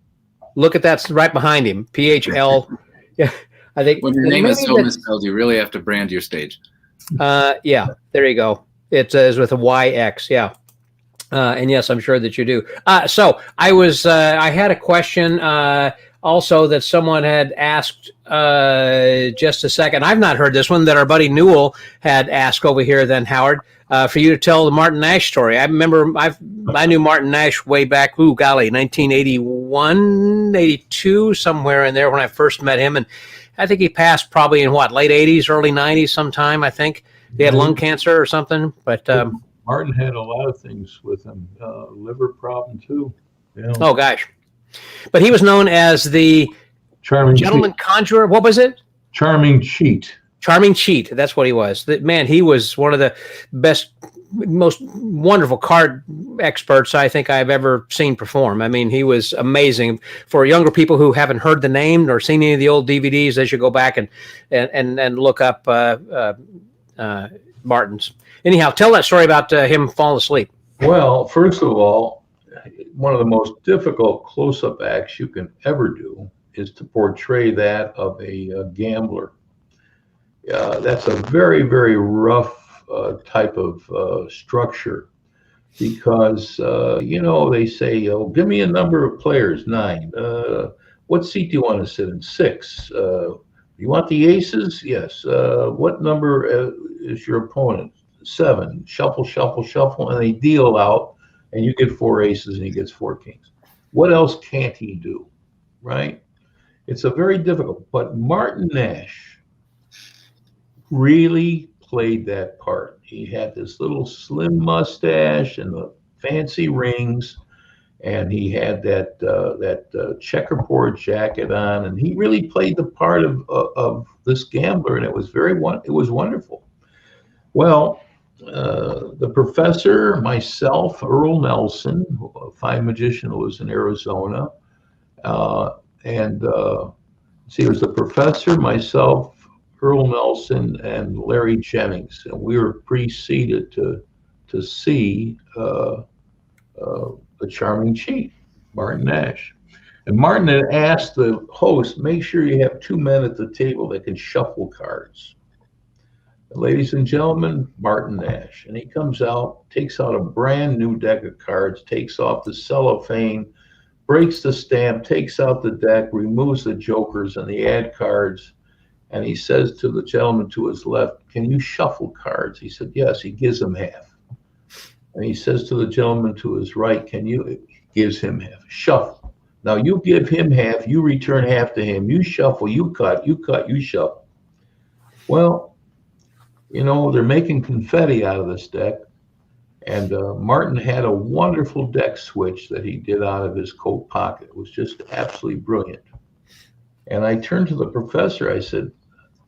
Look at that right behind him. PHL. Yeah, I think when your name is so misspelled, you really have to brand your stage. Yeah, there you go. It is with a YX. Yeah. And yes, I'm sure that you do. So I had a question also that someone had asked just a second. I've not heard this one that our buddy Newell had asked over here then, Howard, for you to tell the Martin Nash story. I remember I knew Martin Nash way back, 1981, 82, somewhere in there when I first met him. And I think he passed probably in late 80s, early 90s sometime, I think. He had lung cancer or something. But Martin had a lot of things with him, liver problem too. Yeah. Oh, gosh. But he was known as the Charming Gentleman Conjurer. What was it? Charming Cheat. Charming Cheat. That's what he was. Man, he was one of the best, most wonderful card experts I think I've ever seen perform. I mean, he was amazing. For younger people who haven't heard the name or seen any of the old DVDs, they should go back and look up Martin's. Anyhow, tell that story about him falling asleep. Well, first of all, one of the most difficult close-up acts you can ever do is to portray that of a gambler. That's a very, very rough type of structure because, they say, give me a number of players, 9. What seat do you want to sit in? 6. You want the aces? Yes. What number is your opponent? 7. Shuffle, shuffle, shuffle, and they deal out, and you get 4 aces and he gets 4 kings. What else can't he do, right? It's a very difficult, but Martin Nash really played that part. He had this little slim mustache and the fancy rings, and he had that checkerboard jacket on, and he really played the part of this gambler, and it was wonderful. Well, the professor, myself, Earl Nelson, a fine magician who was in Arizona, it was the professor, myself, Earl Nelson, and Larry Jennings, and we were preceded to see the Charming Cheat, Martin Nash. And Martin had asked the host, make sure you have 2 men at the table that can shuffle cards. Ladies and gentlemen, Martin Nash. And he comes out, takes out a brand new deck of cards, takes off the cellophane, breaks the stamp, takes out the deck, removes the jokers and the ad cards, and he says to the gentleman to his left, can you shuffle cards? He said, yes. He gives him half. And he says to the gentleman to his right, can you? He gives him half. Shuffle. Now you give him half, you return half to him. You shuffle, you cut, you shuffle. Well, they're making confetti out of this deck, And Martin had a wonderful deck switch that he did out of his coat pocket. It was just absolutely brilliant. And I turned to the professor. I said,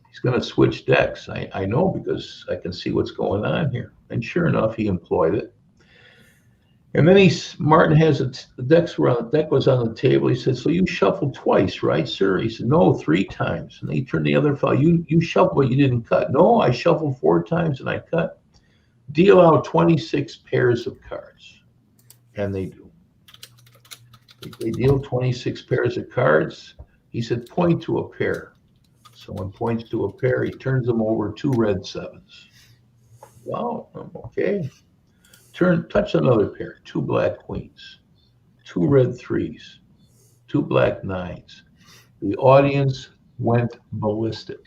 he's going to switch decks. I know, because I can see what's going on here. And sure enough, he employed it. And then Martin has the deck was on the table. He said, so you shuffled twice, right, sir? He said, no, 3 times. And then he turned to the other fellow, you shuffled, but you didn't cut. No, I shuffled 4 times and I cut. Deal out 26 pairs of cards. And they do. They deal 26 pairs of cards. He said, point to a pair. Someone points to a pair. He turns them over, 2 red 7s. Wow, okay. Touch another pair, 2 black queens, 2 red 3s, 2 black 9s. The audience went ballistic.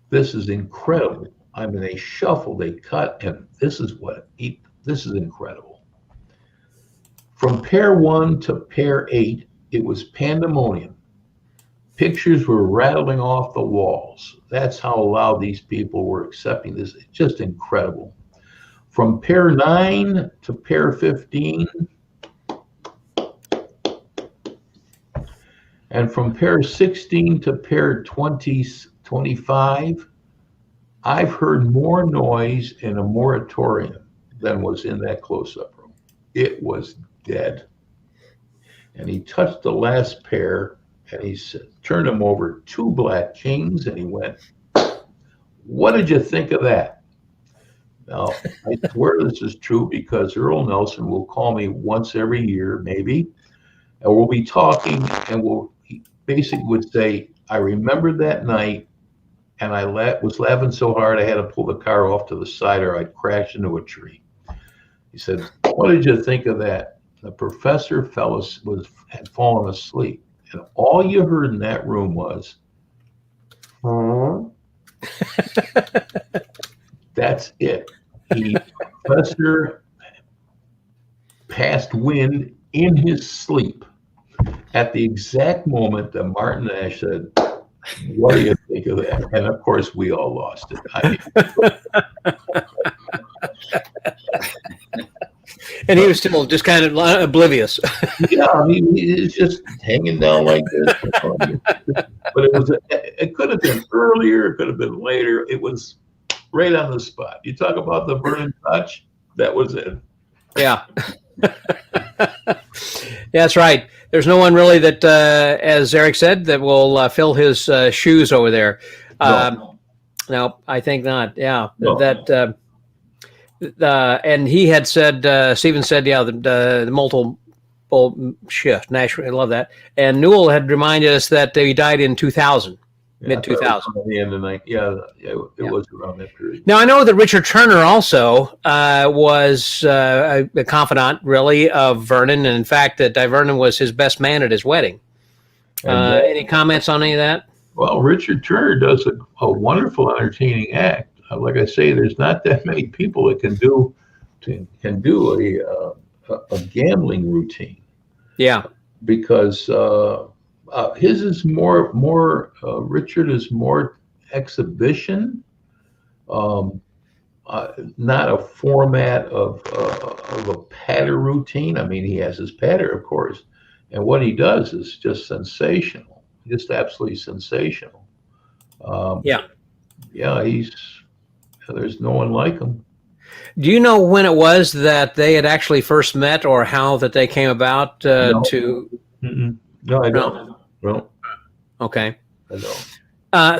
This is incredible. I mean, they shuffle, they cut, and this is incredible. From pair 1 to pair 8, it was pandemonium. Pictures were rattling off the walls. That's how loud these people were accepting this. It's just incredible. From pair 9 to pair 15, and from pair 16 to pair 25, I've heard more noise in a moratorium than was in that close-up room. It was dead. And he touched the last pair, and he turned them over, 2 black kings, and he went, what did you think of that? Now, I swear this is true, because Earl Nelson will call me once every year, maybe, and we'll be talking, and he basically would say, I remember that night, and I was laughing so hard I had to pull the car off to the side or I'd crash into a tree. He said, what did you think of that? The professor had fallen asleep, and all you heard in that room was, that's it. The professor passed wind in his sleep at the exact moment that Martin Nash said, what do you think of that? And of course, we all lost it. And he was still just kind of oblivious. Yeah, I mean, he's just hanging down like this. But it could have been earlier, it could have been later. It was right on the spot. You talk about the Vernon touch, that was it. Yeah. Yeah, that's right. There's no one really that, as Eric said, that will fill his shoes over there. No, I think not. Yeah, no. And he had said, Stephen said, yeah, the multiple shift. Nash, I love that. And Newell had reminded us that he died in 2000. Mid 2000. At the end of the night, it was around that period. Now I know that Richard Turner also was a confidant, really, of Vernon, and in fact, that Vernon was his best man at his wedding. Any comments on any of that? Well, Richard Turner does a wonderful, entertaining act. Like I say, there's not that many people that can do a gambling routine. Yeah, because. His is more Richard is more exhibition, not a format of a patter routine. I mean, he has his patter, of course, and what he does is just sensational, just absolutely sensational. There's no one like him. Do you know when it was that they had actually first met, or how that they came about No. No, I don't. No. Okay. I don't.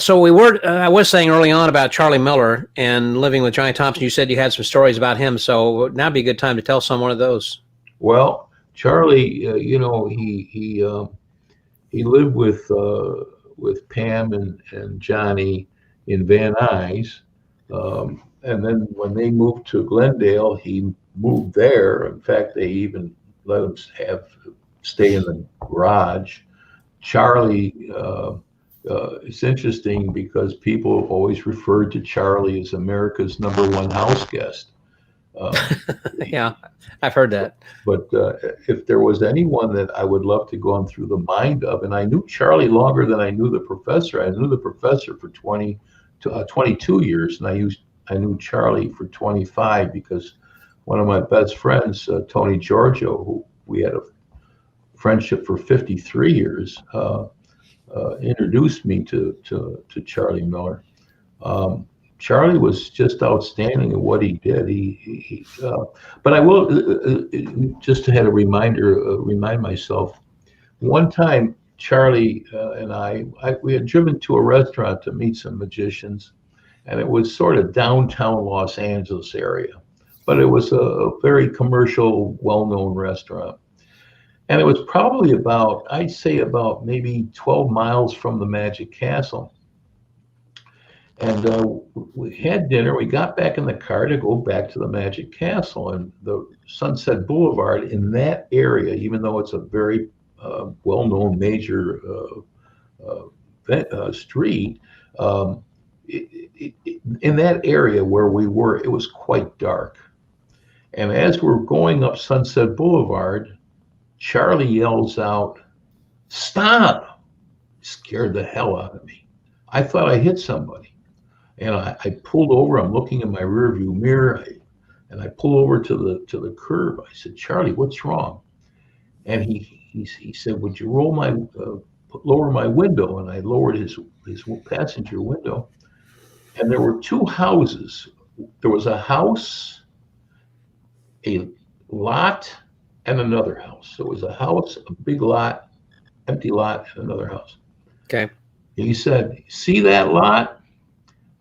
So I was saying early on about Charlie Miller and living with Johnny Thompson. You said you had some stories about him, so now'd be a good time to tell some one of those. Well, Charlie, he lived with Pam and Johnny in Van Nuys, and then when they moved to Glendale, he moved there. In fact, they even let him stay in the garage. Charlie, it's interesting because people always referred to Charlie as America's #1 house guest. Yeah, I've heard that. But if there was anyone that I would love to go on through the mind of, and I knew Charlie longer than I knew the professor. I knew the professor for 22 years, and I knew Charlie for 25 because one of my best friends, Tony Giorgio, who we had a friendship for 53 years, introduced me to Charlie Miller. Charlie was just outstanding at what he did. But I will just to have a remind myself. One time, Charlie and we had driven to a restaurant to meet some magicians, and it was sort of downtown Los Angeles area, but it was a very commercial, well-known restaurant. And it was probably I'd say about maybe 12 miles from the Magic Castle. And we had dinner. We got back in the car to go back to the Magic Castle. And the Sunset Boulevard in that area, even though it's a very well-known major street, in that area where we were, it was quite dark. And as we're going up Sunset Boulevard, Charlie yells out, "Stop!" Scared the hell out of me. I thought I hit somebody. And I pulled over. I'm looking in my rearview mirror, and I pull over to the curb. I said, "Charlie, what's wrong?" And he said, "Would you lower my window?" And I lowered his passenger window. And there were two houses. There was a house, a lot, and another house. So it was a house, a big lot, empty lot, and another house. Okay. He said, "See that lot?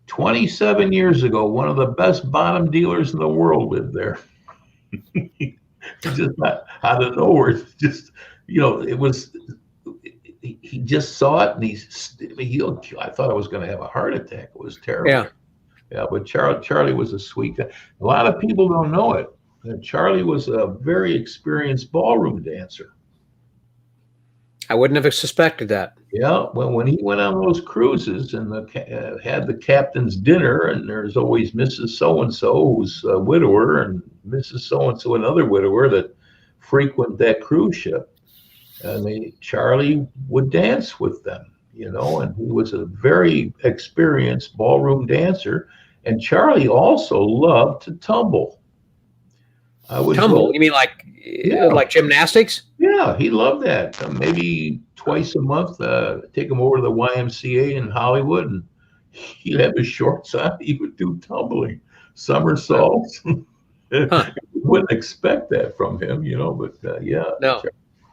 27 years ago, one of the best bottom dealers in the world lived there." Just not out of nowhere. Just, it was, he just saw it, and I thought I was going to have a heart attack. It was terrible. Yeah. Yeah, but Charlie was a sweet guy. A lot of people don't know it. Charlie was a very experienced ballroom dancer. I wouldn't have suspected that. Yeah, well, when he went on those cruises and had the captain's dinner, and there's always Mrs. So-and-so, who's a widower, and Mrs. So-and-so, another widower that frequent that cruise ship. And Charlie would dance with them, and he was a very experienced ballroom dancer. And Charlie also loved to tumble. Tumble? You mean like gymnastics? Yeah, he loved that. Maybe twice a month, take him over to the YMCA in Hollywood, and he'd have his shorts on. He would do tumbling, somersaults. Huh. You wouldn't expect that from him, but yeah. No.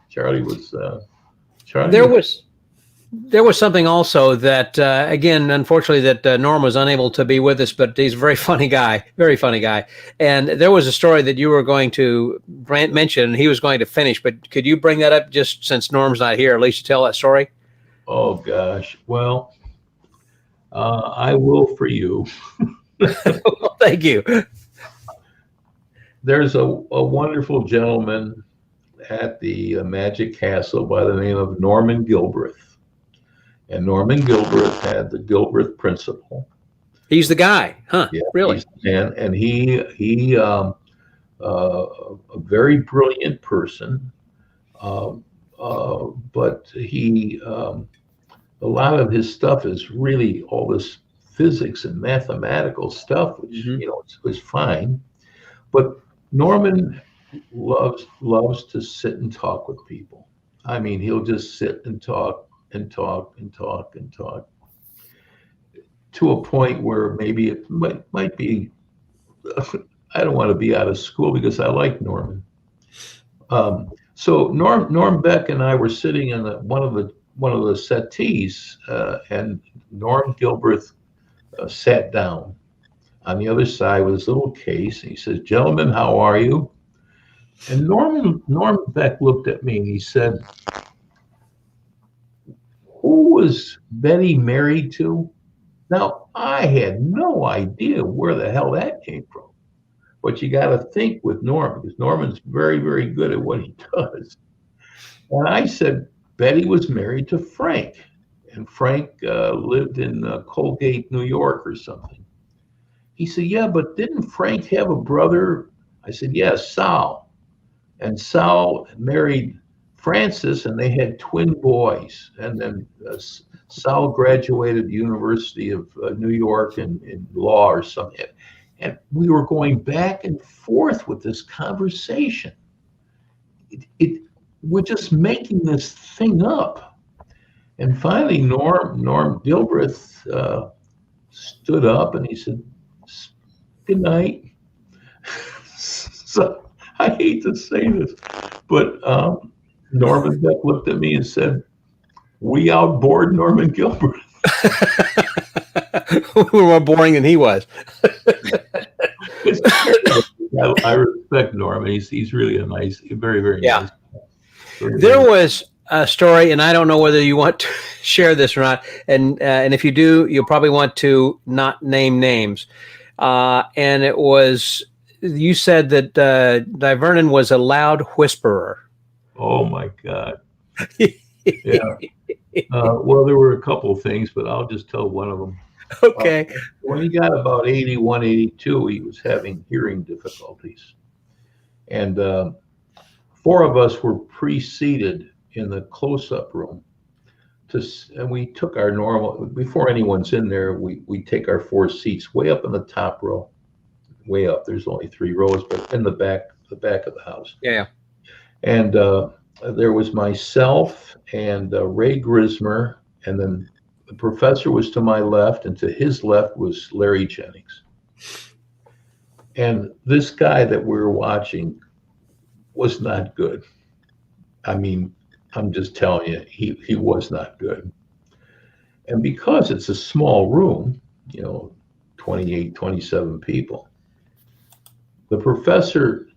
Charlie was. There was something also that, again, unfortunately, that Norm was unable to be with us, but he's a very funny guy. And there was a story that you were going to mention, and he was going to finish, but could you bring that up just since Norm's not here, at least to tell that story? Oh, gosh. Well, I will for you. Well, thank you. There's a wonderful gentleman at the Magic Castle by the name of Norman Gilbreth. And Norman Gilbreth had the Gilbreth principle. He's the guy, huh? Yeah, really? And he a very brilliant person, but he a lot of his stuff is really all this physics and mathematical stuff, which was fine. But Norman loves to sit and talk with people. I mean, he'll just sit and talk to a point where maybe it might be. I don't want to be out of school because I like Norman. So Norm Beck and I were sitting in one of the settees, and Norm Gilbreth sat down on the other side with his little case, and he says, "Gentlemen, how are you?" And Norm Beck looked at me and he said, "Who was Betty married to?" Now, I had no idea where the hell that came from. But you got to think with Norm, because Norman's very, very good at what he does. And I said, Betty was married to Frank. And Frank lived in Colgate, New York or something. He said, "Yeah, but didn't Frank have a brother?" I said, "Yes, Sal. And Sal married Francis, and they had twin boys. And then Sal graduated the University of New York in law or something." And we were going back and forth with this conversation. We're just making this thing up. And finally, Norm Gilbreth stood up and he said, "Good night." So I hate to say this, but Norman Beck looked at me and said, "We outbored Norman Gilbreth." We were more boring than he was. I respect Norman. He's really a nice, very, very nice. There was a story, and I don't know whether you want to share this or not. And if you do, you'll probably want to not name names. And it was, you said that Di Vernon was a loud whisperer. Oh my God. Yeah. Well, there were a couple of things, but I'll just tell one of them. Okay. When he got about 81, 82, he was having hearing difficulties. And 4 of us were pre-seated in the close-up room. And we took our normal, before anyone's in there, we take our 4 seats way up in the top row. Way up. There's only 3 rows, but in the back of the house. Yeah. And there was myself and Ray Grismer, and then the professor was to my left, and to his left was Larry Jennings. And this guy that we were watching was not good. I mean, I'm just telling you, he was not good. And because it's a small room, 28, 27 people, the professor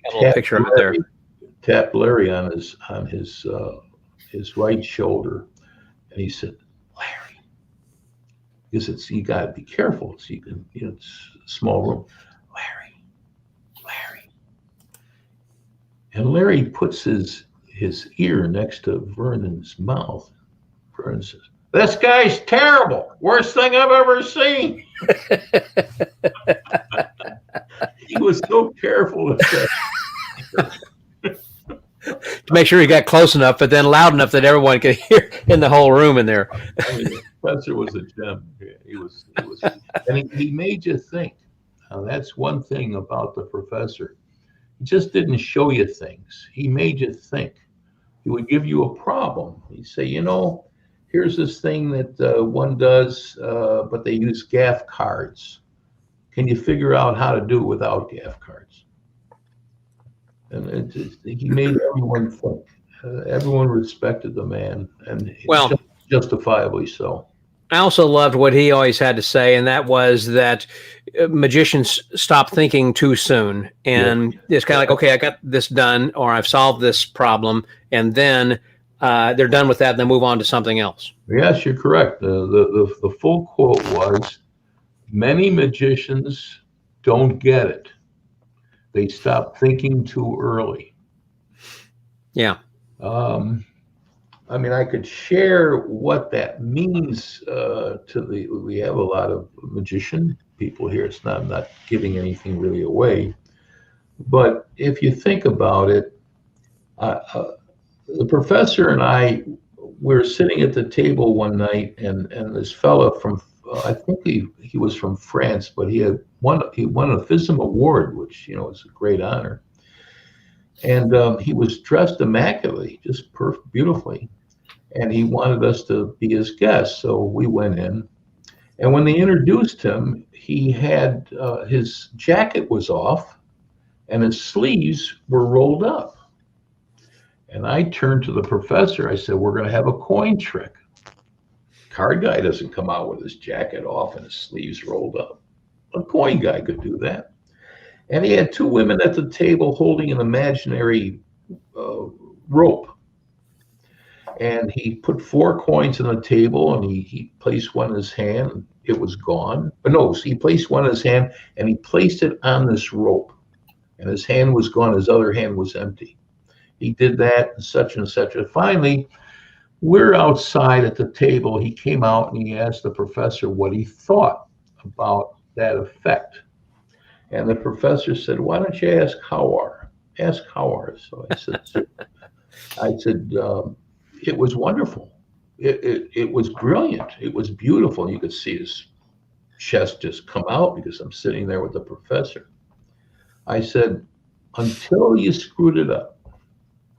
tapped Larry on his right shoulder, and he said, "Larry," because you got to be careful. So you can, it's a small room. Larry. And Larry puts his ear next to Vernon's mouth. Vernon says, "This guy's terrible. Worst thing I've ever seen." He was so careful to make sure he got close enough, but then loud enough that everyone could hear in the whole room in there. I mean, the professor was a gem. He was, and he made you think. Now, that's one thing about the professor. He just didn't show you things. He made you think. He would give you a problem. He'd say, here's this thing that one does, but they use gaff cards. Can you figure out how to do it without gaff cards? And he made everyone think. Everyone respected the man, and justifiably so. I also loved what he always had to say, and that was that magicians stop thinking too soon. And it's kind of like, okay, I got this done, or I've solved this problem, and then they're done with that, and then move on to something else. Yes, you're correct. The full quote was, "Many magicians don't get it. They stop thinking too early." Yeah. I mean, I could share what that means we have a lot of magician people here. I'm not giving anything really away. But if you think about it, the professor and I were sitting at the table one night, and this fella from, I think he was from France, but he won a FISM award, which, is a great honor. And he was dressed immaculately, just beautifully. And he wanted us to be his guests. So we went in. And when they introduced him, he had his jacket was off and his sleeves were rolled up. And I turned to the professor. I said, "We're going to have a coin trick. Card guy doesn't come out with his jacket off and his sleeves rolled up. A coin guy could do that." And he had 2 women at the table holding an imaginary rope. And he put 4 coins on the table, and he placed one in his hand. It was gone. But no, he placed one in his hand, and he placed it on this rope. And his hand was gone. His other hand was empty. He did that, and such and such. And finally, we're outside at the table. He came out, and he asked the professor what he thought about that effect. And the professor said, "Why don't you ask Howard? Ask Howard." So I said, it was wonderful. It was brilliant. It was beautiful. You could see his chest just come out because I'm sitting there with the professor. I said, until you screwed it up.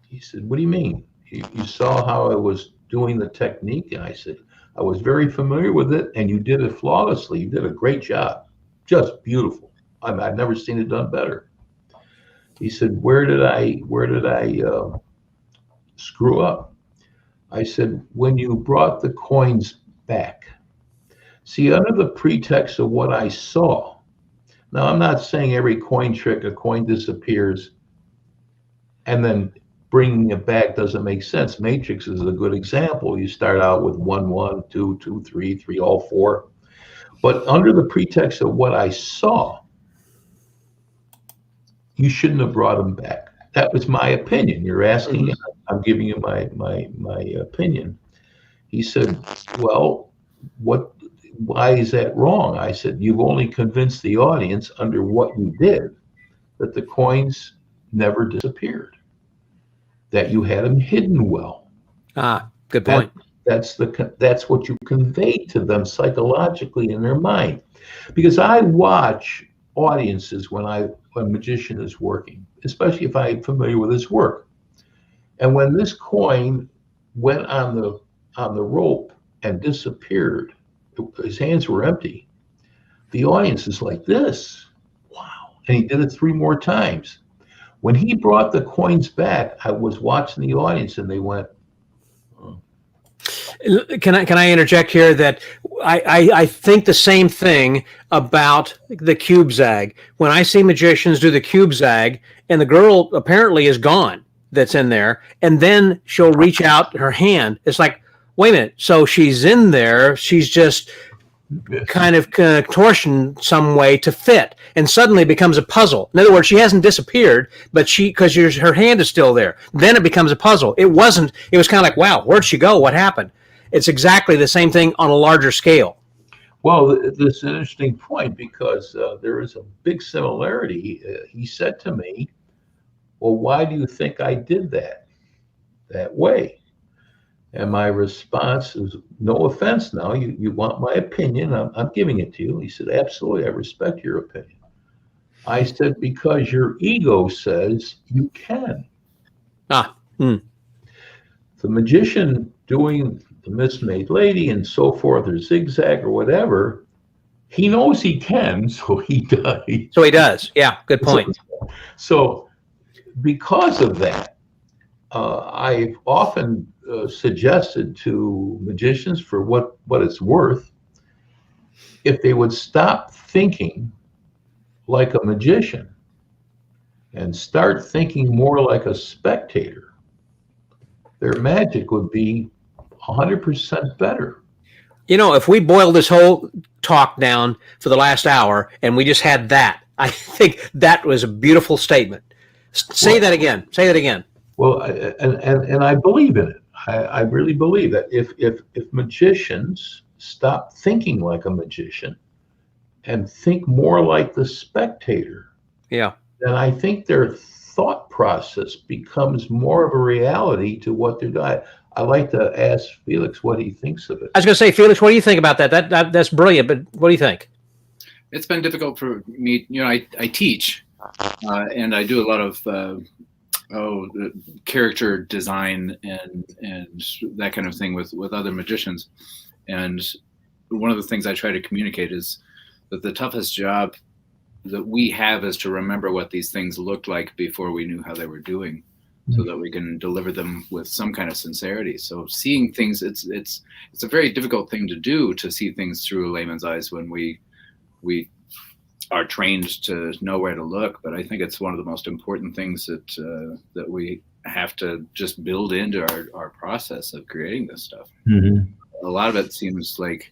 He said, what do you mean? You saw how I was doing the technique? And I said, I was very familiar with it, and you did it flawlessly. You did a great job. Just beautiful. I've never seen it done better. He said, where did I screw up? I said, when you brought the coins back. See, under the pretext of what I saw, now I'm not saying every coin trick, a coin disappears and then bringing it back doesn't make sense. Matrix is a good example. You start out with 1, 1, 2, 2, 3, 3, all 4. But under the pretext of what I saw, you shouldn't have brought them back. That was my opinion. You're asking, I'm giving you my opinion. He said, well, why is that wrong? I said, you've only convinced the audience under what you did that the coins never disappeared, that you had them hidden well. Good point. That's what you convey to them psychologically in their mind. Because I watch audiences when a magician is working, especially if I'm familiar with his work. And when this coin went on the rope and disappeared, his hands were empty. The audience is like this. Wow. And he did it 3 more times. When he brought the coins back, I was watching the audience and they went, oh. Can I interject here that I think the same thing about the cube zag. When I see magicians do the cube zag and the girl apparently is gone that's in there, and then she'll reach out her hand, it's like, wait a minute, so she's in there, she's just kind of contortion some way to fit, and suddenly becomes a puzzle. In other words, she hasn't disappeared, but because her hand is still there. Then it becomes a puzzle. It was kind of like, wow, where'd she go? What happened? It's exactly the same thing on a larger scale. Well, this is an interesting point because there is a big similarity. He said to me, well, why do you think I did that way? And my response is, no offense now, you want my opinion, I'm giving it to you. He said, absolutely, I respect your opinion. I said, because your ego says you can. The magician doing the mismade lady and so forth, or zigzag or whatever, he knows he can, so he does. So he does, yeah, good point. So because of that, I've often suggested to magicians, for what it's worth, if they would stop thinking like a magician and start thinking more like a spectator, their magic would be 100% better. You know, if we boil this whole talk down for the last hour and we just had that, I think that was a beautiful statement. Say that again. Say that again. Well, and I believe in it. I really believe that if magicians stop thinking like a magician and think more like the spectator, then I think their thought process becomes more of a reality to what they're doing. I like to ask Felix what he thinks of it. I was going to say, Felix, what do you think about that? That's brilliant, but what do you think? It's been difficult for me. You know, I teach, and I do a lot of character design and that kind of thing with other magicians. And one of the things I try to communicate is that the toughest job that we have is to remember what these things looked like before we knew how they were doing, so that we can deliver them with some kind of sincerity. So seeing things, it's a very difficult thing to do, to see things through a layman's eyes when we are trained to know where to look. But I think it's one of the most important things that we have to just build into our process of creating this stuff. A lot of it seems like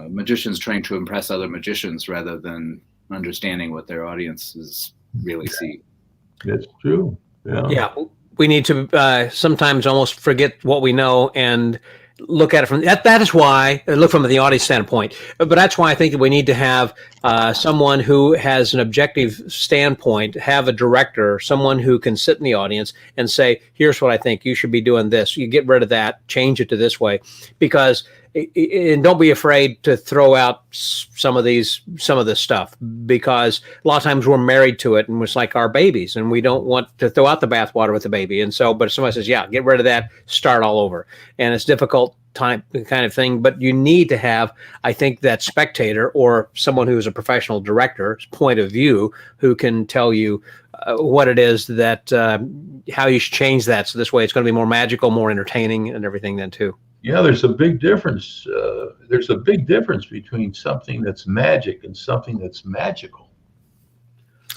magicians trying to impress other magicians rather than understanding what their audiences really see. That's true. Yeah, we need to sometimes almost forget what we know and look at it from that is why look from the audience standpoint. But that's why I think that we need to have someone who has an objective standpoint, have a director, someone who can sit in the audience and say, here's what I think, you should be doing this, you get rid of that, change it to this way. Because and don't be afraid to throw out some of this stuff, because a lot of times we're married to it and it's like our babies, and we don't want to throw out the bathwater with the baby. And so, but if somebody says, yeah, get rid of that, start all over. And it's difficult kind of thing, but you need to have, I think, that spectator or someone who's a professional director's point of view who can tell you what it is that, how you should change that. So this way it's going to be more magical, more entertaining and everything then too. Yeah, there's a big difference. There's a big difference between something that's magic and something that's magical.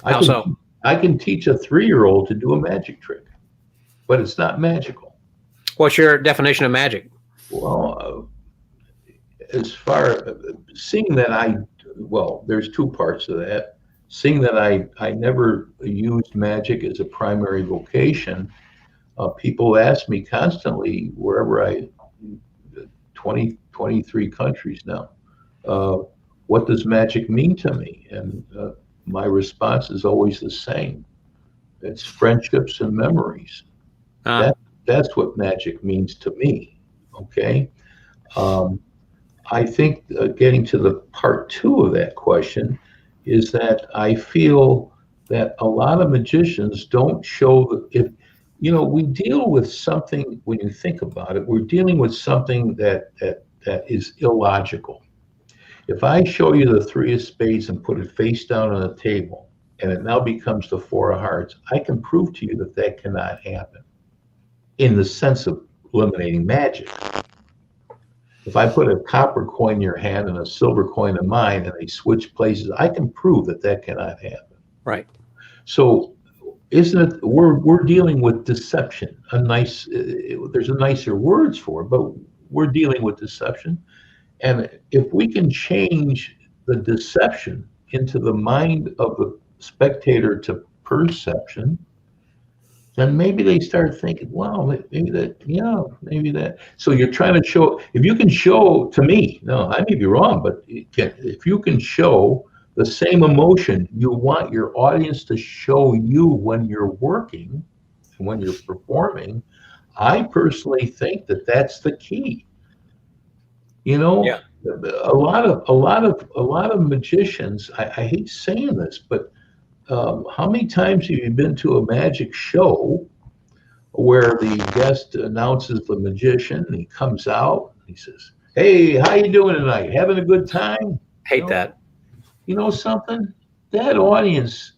I can teach a 3-year-old to do a magic trick, but it's not magical. What's your definition of magic? Well, as far seeing that there's 2 parts of that. Seeing that I never used magic as a primary vocation, people ask me constantly wherever 23 countries now, what does magic mean to me? And my response is always the same. It's friendships and memories. That's what magic means to me. Okay. I think getting to the part 2 of that question is that I feel that a lot of magicians don't show we deal with something, when you think about it, we're dealing with something that is illogical. If I show you the 3 of spades and put it face down on the table, and it now becomes the 4 of hearts, I can prove to you that cannot happen in the sense of eliminating magic. If I put a copper coin in your hand and a silver coin in mine and they switch places, I can prove that cannot happen. Right. So isn't it, we're dealing with deception. There's a nicer words for it, but we're dealing with deception. And if we can change the deception into the mind of the spectator to perception, then maybe they start thinking, wow, maybe that. So you're trying to show, if you can show to me, no, I may be wrong, but if you can show the same emotion you want your audience to show you when you're working and when you're performing, I personally think that's the key. A lot of magicians, I hate saying this, but how many times have you been to a magic show where the guest announces the magician and he comes out and he says, hey, how you doing tonight? Having a good time? Hate that. You know something? That audience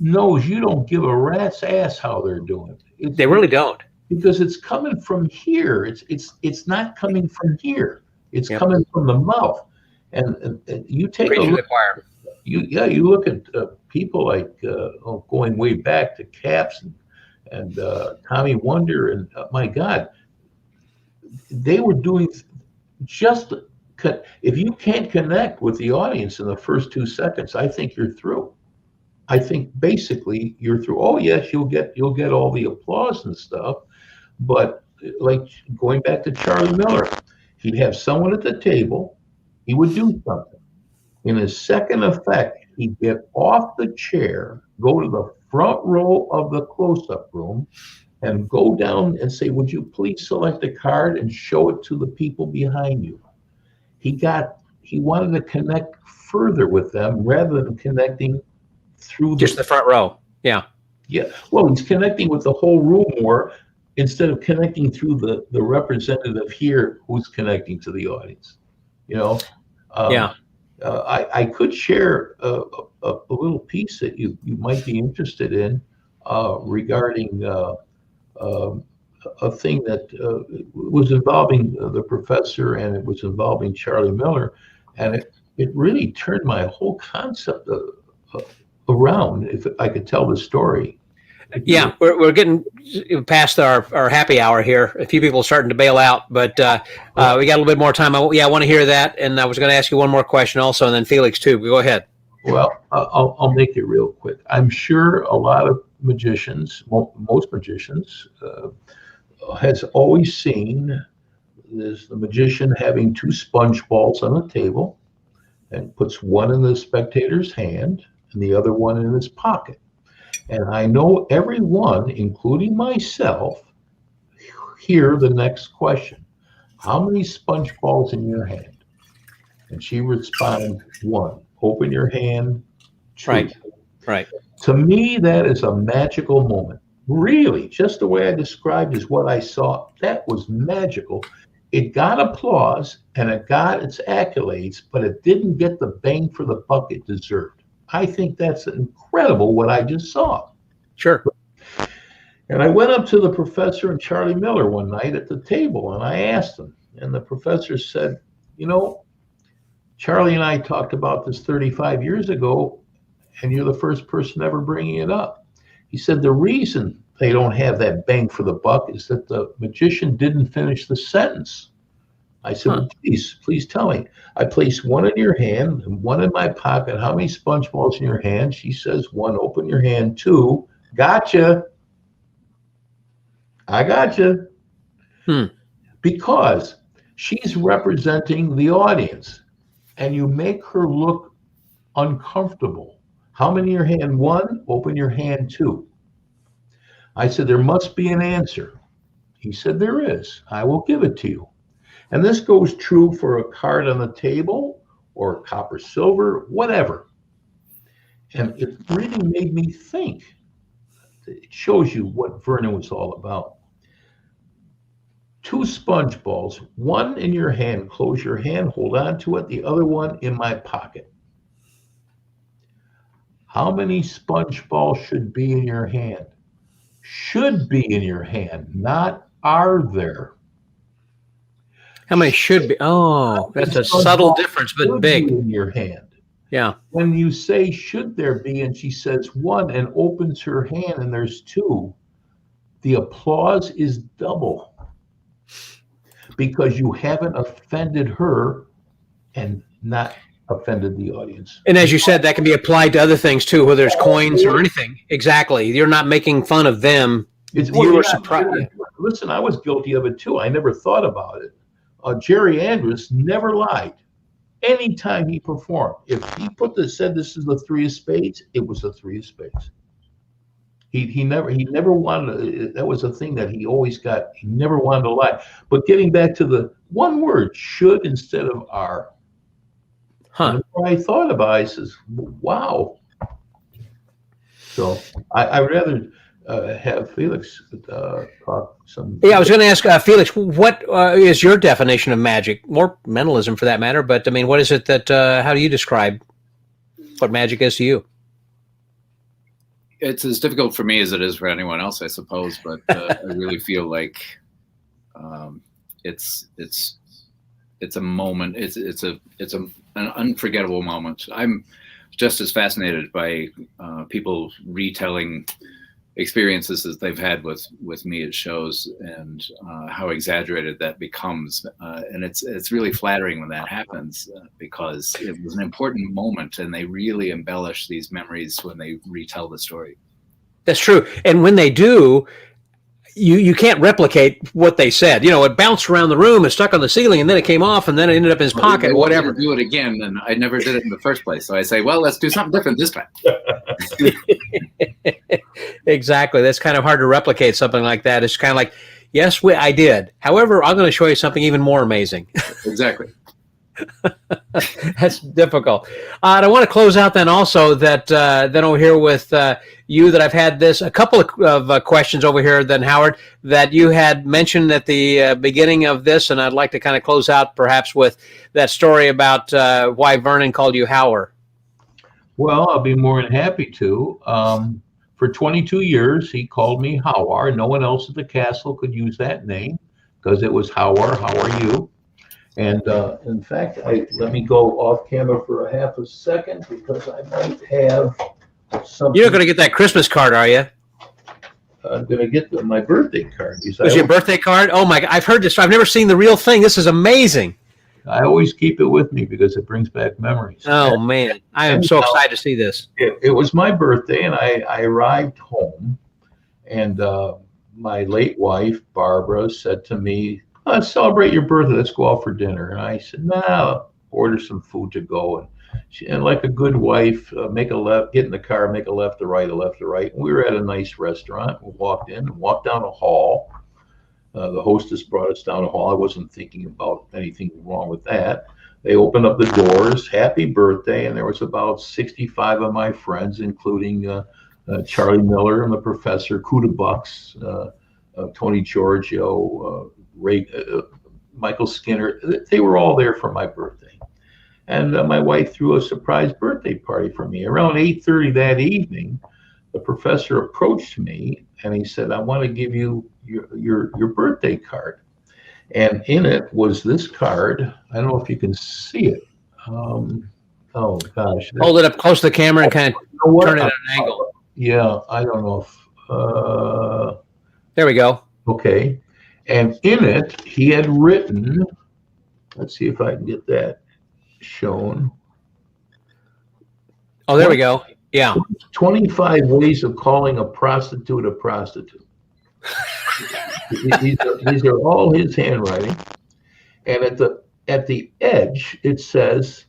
knows you don't give a rat's ass how they're doing. They really don't. Because it's coming from here. It's not coming from here. It's coming from the mouth. And you take a look. You look at people like going way back to Caps and Tommy Wonder, and my God, they were doing if you can't connect with the audience in the first 2 seconds, I think you're through. I think basically you're through. Oh yes, you'll get all the applause and stuff, but like going back to Charlie Miller, he'd have someone at the table, he would do something. In his second effect, he'd get off the chair, go to the front row of the close-up room, and go down and say, would you please select a card and show it to the people behind you? He wanted to connect further with them rather than connecting through just the front row. Yeah. Yeah. Well, he's connecting with the whole room more instead of connecting through the representative here who's connecting to the audience. I could share a little piece that you might be interested in regarding a thing that was involving the professor, and it was involving Charlie Miller, and it really turned my whole concept around, if I could tell the story. Yeah, we're getting past our happy hour here. A few people are starting to bail out, but we got a little bit more time. I want to hear that, and I was going to ask you one more question also, and then Felix too. Go ahead. Well, I'll make it real quick. I'm sure a lot of magicians, most magicians, has always seen the magician having 2 sponge balls on a table and puts one in the spectator's hand and the other one in his pocket. And I know everyone, including myself, hear the next question. how many sponge balls in your hand? And she responds, 1. Open your hand. 2. Right. Right. To me, that is a magical moment. Really, just the way I described is what I saw. That was magical. It got applause and it got its accolades, but it didn't get the bang for the buck it deserved. I think that's incredible what I just saw. Sure. And I went up to the professor and Charlie Miller one night at the table, and I asked him, and the professor said, you know, Charlie and I talked about this 35 years ago, and you're the first person ever bringing it up. He said the reason they don't have that bang for the buck is that the magician didn't finish the sentence. I said, well, please tell me. I placed 1 in your hand and 1 in my pocket. How many sponge balls in your hand? She says, 1, open your hand. 2, gotcha. I gotcha. Because she's representing the audience and you make her look uncomfortable. How many in your hand? 1, open your hand. 2. I said, there must be an answer. He said, there is. I will give it to you. And this goes true for a card on the table or copper, silver, whatever. And it really made me think. It shows you what Vernon was all about. 2 sponge balls, 1 in your hand, close your hand, hold on to it, the other one in my pocket. How many sponge balls should be in your hand? Should be in your hand, not are there. How many should be? Oh, that's a subtle difference, but big. In your hand. Yeah. When you say should there be, and she says 1 and opens her hand and there's 2, the applause is double because you haven't offended her and not offended the audience. And as you said, that can be applied to other things too, whether it's coins or anything. Exactly. You're not making fun of them. You were surprised. Listen, I was guilty of it too. I never thought about it. Jerry Andrus never lied. Anytime he performed, if he said this is the 3 of spades, it was the 3 of spades. He never wanted. That was a thing that he always got. He never wanted to lie. But getting back to the one word, should instead of are. The more I thought about it, I says, wow. So I'd rather have Felix talk some. Yeah, I was going to ask Felix, what is your definition of magic? More mentalism for that matter, but I mean, what is it that, how do you describe what magic is to you? It's as difficult for me as it is for anyone else, I suppose, but I really feel like it's a moment. It's an unforgettable moment. I'm just as fascinated by people retelling experiences that they've had with me at shows and how exaggerated that becomes. And it's really flattering when that happens because it was an important moment and they really embellish these memories when they retell the story. That's true. And when they do, you can't replicate what they said. You know, it bounced around the room and stuck on the ceiling and then it came off and then it ended up in his pocket, whatever. Do it again, and I never did it in the first place. So I say, well, let's do something different this time. Exactly. That's kind of hard to replicate something like that. It's kind of like, yes, I did. However, I'm going to show you something even more amazing. Exactly. That's difficult. And I want to close out then also that then over here with you that I've had a couple of questions over here then, Howard, that you had mentioned at the beginning of this, and I'd like to kind of close out perhaps with that story about why Vernon called you Howard. Well, I'll be more than happy to. For 22 years, he called me Howard. No one else at the castle could use that name because it was Howard, how are you? And in fact, let me go off camera for a half a second because I might have something. You're not going to get that Christmas card, are you? I'm going to get my birthday card. Was your birthday card? Oh my God, I've heard this. I've never seen the real thing. This is amazing. I always keep it with me because it brings back memories. Oh man, I am so excited to see this. It was my birthday and I arrived home and my late wife, Barbara, said to me, let's celebrate your birthday. Let's go out for dinner. And I said, no, order some food to go. And like a good wife, make a left, get in the car, make a left to right, a left to right. And we were at a nice restaurant. We walked in, walked down a hall. The hostess brought us down the hall. I wasn't thinking about anything wrong with that. They opened up the doors, happy birthday, and there was about 65 of my friends, including Charlie Miller and the professor, Kuda Bucks, Tony Giorgio, Ray, Michael Skinner. They were all there for my birthday. And my wife threw a surprise birthday party for me. Around 8:30 that evening, the professor approached me and he said, I want to give you your birthday card. And in it was this card. I don't know if you can see it. Oh gosh. Hold it up close to the camera and kind of turn it at an angle. Yeah, I don't know if there we go. Okay. And in it he had written, let's see if I can get that shown. Oh, there we go. Yeah. 25 ways of calling a prostitute a prostitute. these are all his handwriting. And at the edge, it says,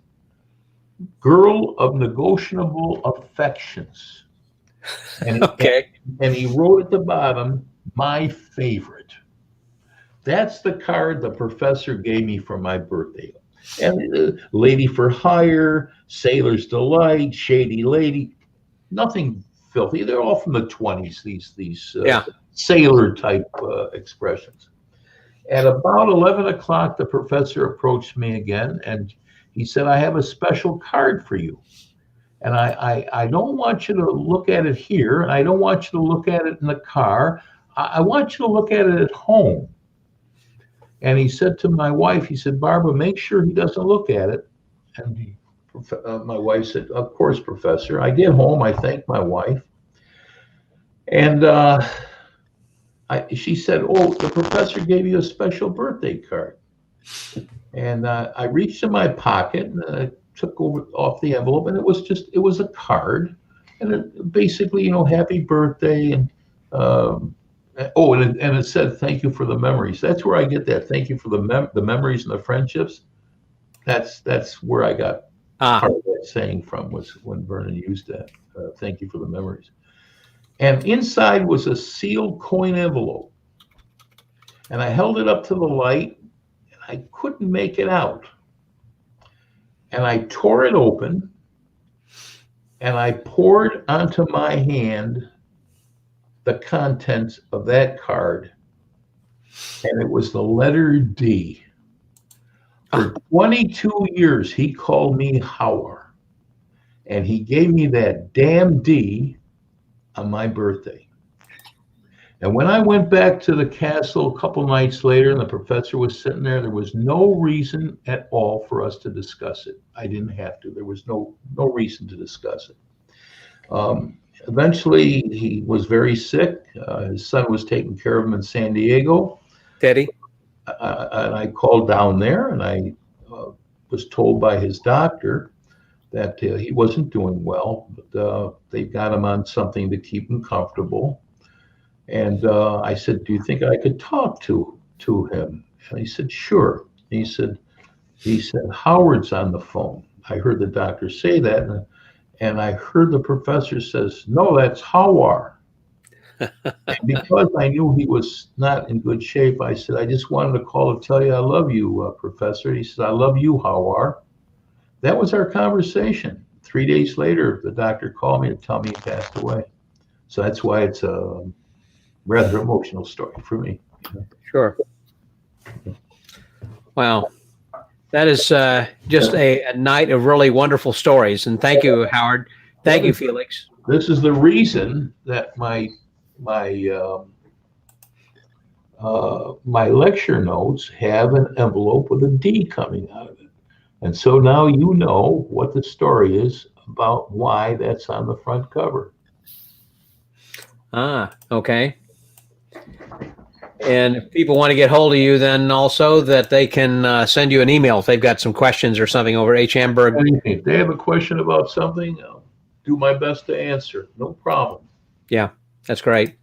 girl of negotiable affections. And he wrote at the bottom, my favorite. That's the card the professor gave me for my birthday. And Lady for Hire, Sailor's Delight, Shady Lady, nothing filthy. They're all from the 20s, these sailor type expressions. At about 11 o'clock, the professor approached me again and he said, I have a special card for you. And I don't want you to look at it here, and I don't want you to look at it in the car. I want you to look at it at home. And he said to my wife, he said, Barbara, make sure he doesn't look at it. And my wife said, of course, Professor. I get home, I thanked my wife. And she said, oh, the professor gave you a special birthday card. And I reached in my pocket and I took off the envelope, and it was a card. And it basically, happy birthday. And and it said, thank you for the memories. That's where I get that. Thank you for the memories and the friendships. That's where I got part of that saying from, was when Vernon used that. Thank you for the memories. And inside was a sealed coin envelope. And I held it up to the light, and I couldn't make it out. And I tore it open, and I poured onto my hand the contents of that card, and it was the letter D. For 22 years, he called me Howard, and he gave me that damn D on my birthday. And when I went back to the castle a couple nights later, and the professor was sitting there was no reason at all for us to discuss it. I didn't have to. There was no reason to discuss it. Eventually, he was very sick. His son was taking care of him in San Diego. Teddy? And I called down there, and I was told by his doctor that he wasn't doing well, but they got him on something to keep him comfortable. And I said, do you think I could talk to him? And he said, sure. He said, Howard's on the phone. I heard the doctor say that, and I heard the professor says, no, that's Howard. And because I knew he was not in good shape, I said, I just wanted to call to tell you I love you, Professor. He said, I love you, Howard. That was our conversation. 3 days later, the doctor called me to tell me he passed away. So that's why it's a rather emotional story for me. Sure. Wow. That is just a night of really wonderful stories. And thank you, Howard. Thank you, Felix. This is the reason that my lecture notes have an envelope with a D coming out of it. And so now you know what the story is about, why that's on the front cover. Okay. And if people want to get hold of you, then also that they can send you an email if they've got some questions or something over H. Amberg. If they have a question about something, I'll do my best to answer. No problem. Yeah, that's great.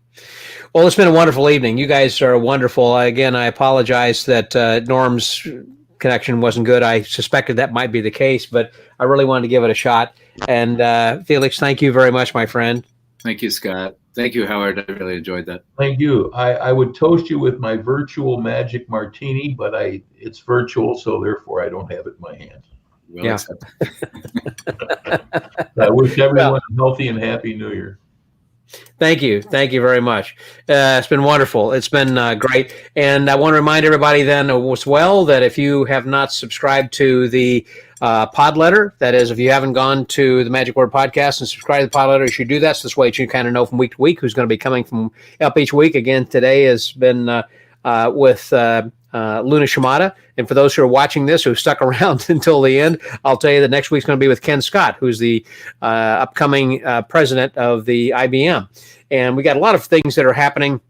Well, it's been a wonderful evening. You guys are wonderful. Again, I apologize that Norm's connection wasn't good. I suspected that might be the case, but I really wanted to give it a shot. And Felix, thank you very much, my friend. Thank you, Scott. Thank you, Howard. I really enjoyed that. Thank you. I would toast you with my virtual magic martini, but it's virtual, so therefore I don't have it in my hand. Well Yeah. accepted. I wish everyone a healthy and happy New Year. Thank you. Thank you very much. It's been wonderful. It's been great. And I want to remind everybody then as well that if you have not subscribed to the pod letter, that is, if you haven't gone to the Magic Word Podcast and subscribed to the pod letter, you should do that. So this way you kind of know from week to week who's going to be coming from up each week. Again, today has been with Luna Shimada. And for those who are watching this, who stuck around until the end, I'll tell you that next week's going to be with Ken Scott, who's the upcoming president of the IBM. And we got a lot of things that are happening.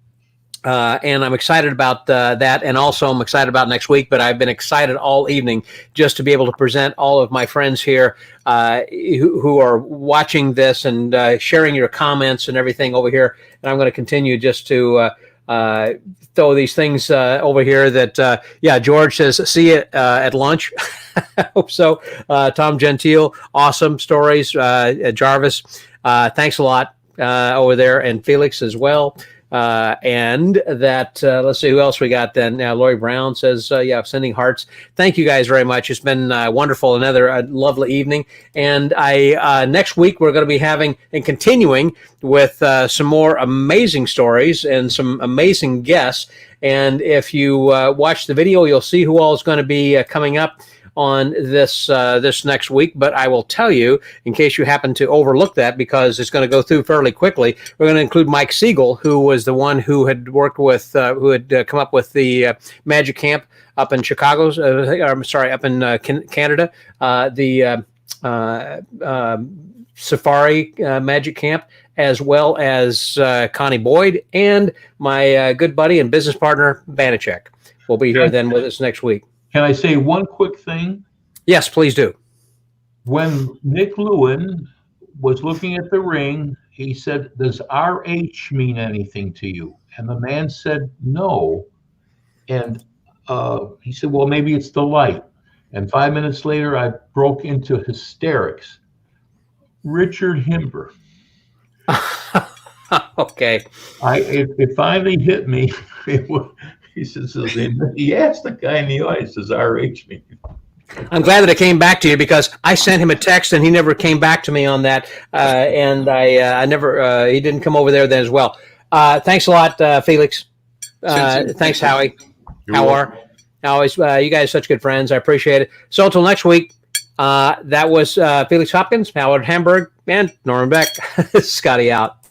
And I'm excited about that. And also I'm excited about next week, but I've been excited all evening just to be able to present all of my friends here who are watching this and sharing your comments and everything over here. And I'm going to continue just to throw these things over here that, George says, see you at lunch. I hope so. Tom Gentile, awesome stories. Jarvis, thanks a lot over there. And Felix as well. And that, let's see who else we got then. Lori Brown says, sending hearts. Thank you guys very much. It's been wonderful. Another lovely evening. And next week we're going to be having and continuing with some more amazing stories and some amazing guests. And if you watch the video, you'll see who all is going to be coming up on this next week. But I will tell you, in case you happen to overlook that, because it's going to go through fairly quickly, we're going to include Mike Siegel, who was the one who had worked with, who had come up with the Magic Camp up in Chicago, up in Canada, the Safari Magic Camp, as well as Connie Boyd and my good buddy and business partner, Banachek, will be here then with us next week. Can I say one quick thing? Yes, please do. When Nick Lewin was looking at the ring, he said, "Does RH mean anything to you?" And the man said, "No." And he said, "Well, maybe it's the light." And 5 minutes later, I broke into hysterics. Richard Himber. Okay. It finally hit me. He says, he asked the guy in the audience, "Does RH mean?" I'm glad that it came back to you, because I sent him a text and he never came back to me on that. And I never, he didn't come over there then as well. Thanks a lot, Felix. Thanks, Howie. How are? Always, you guys are such good friends. I appreciate it. So until next week, that was Felix Hopkins, Howard Hamburg, and Norman Beck. Scotty out.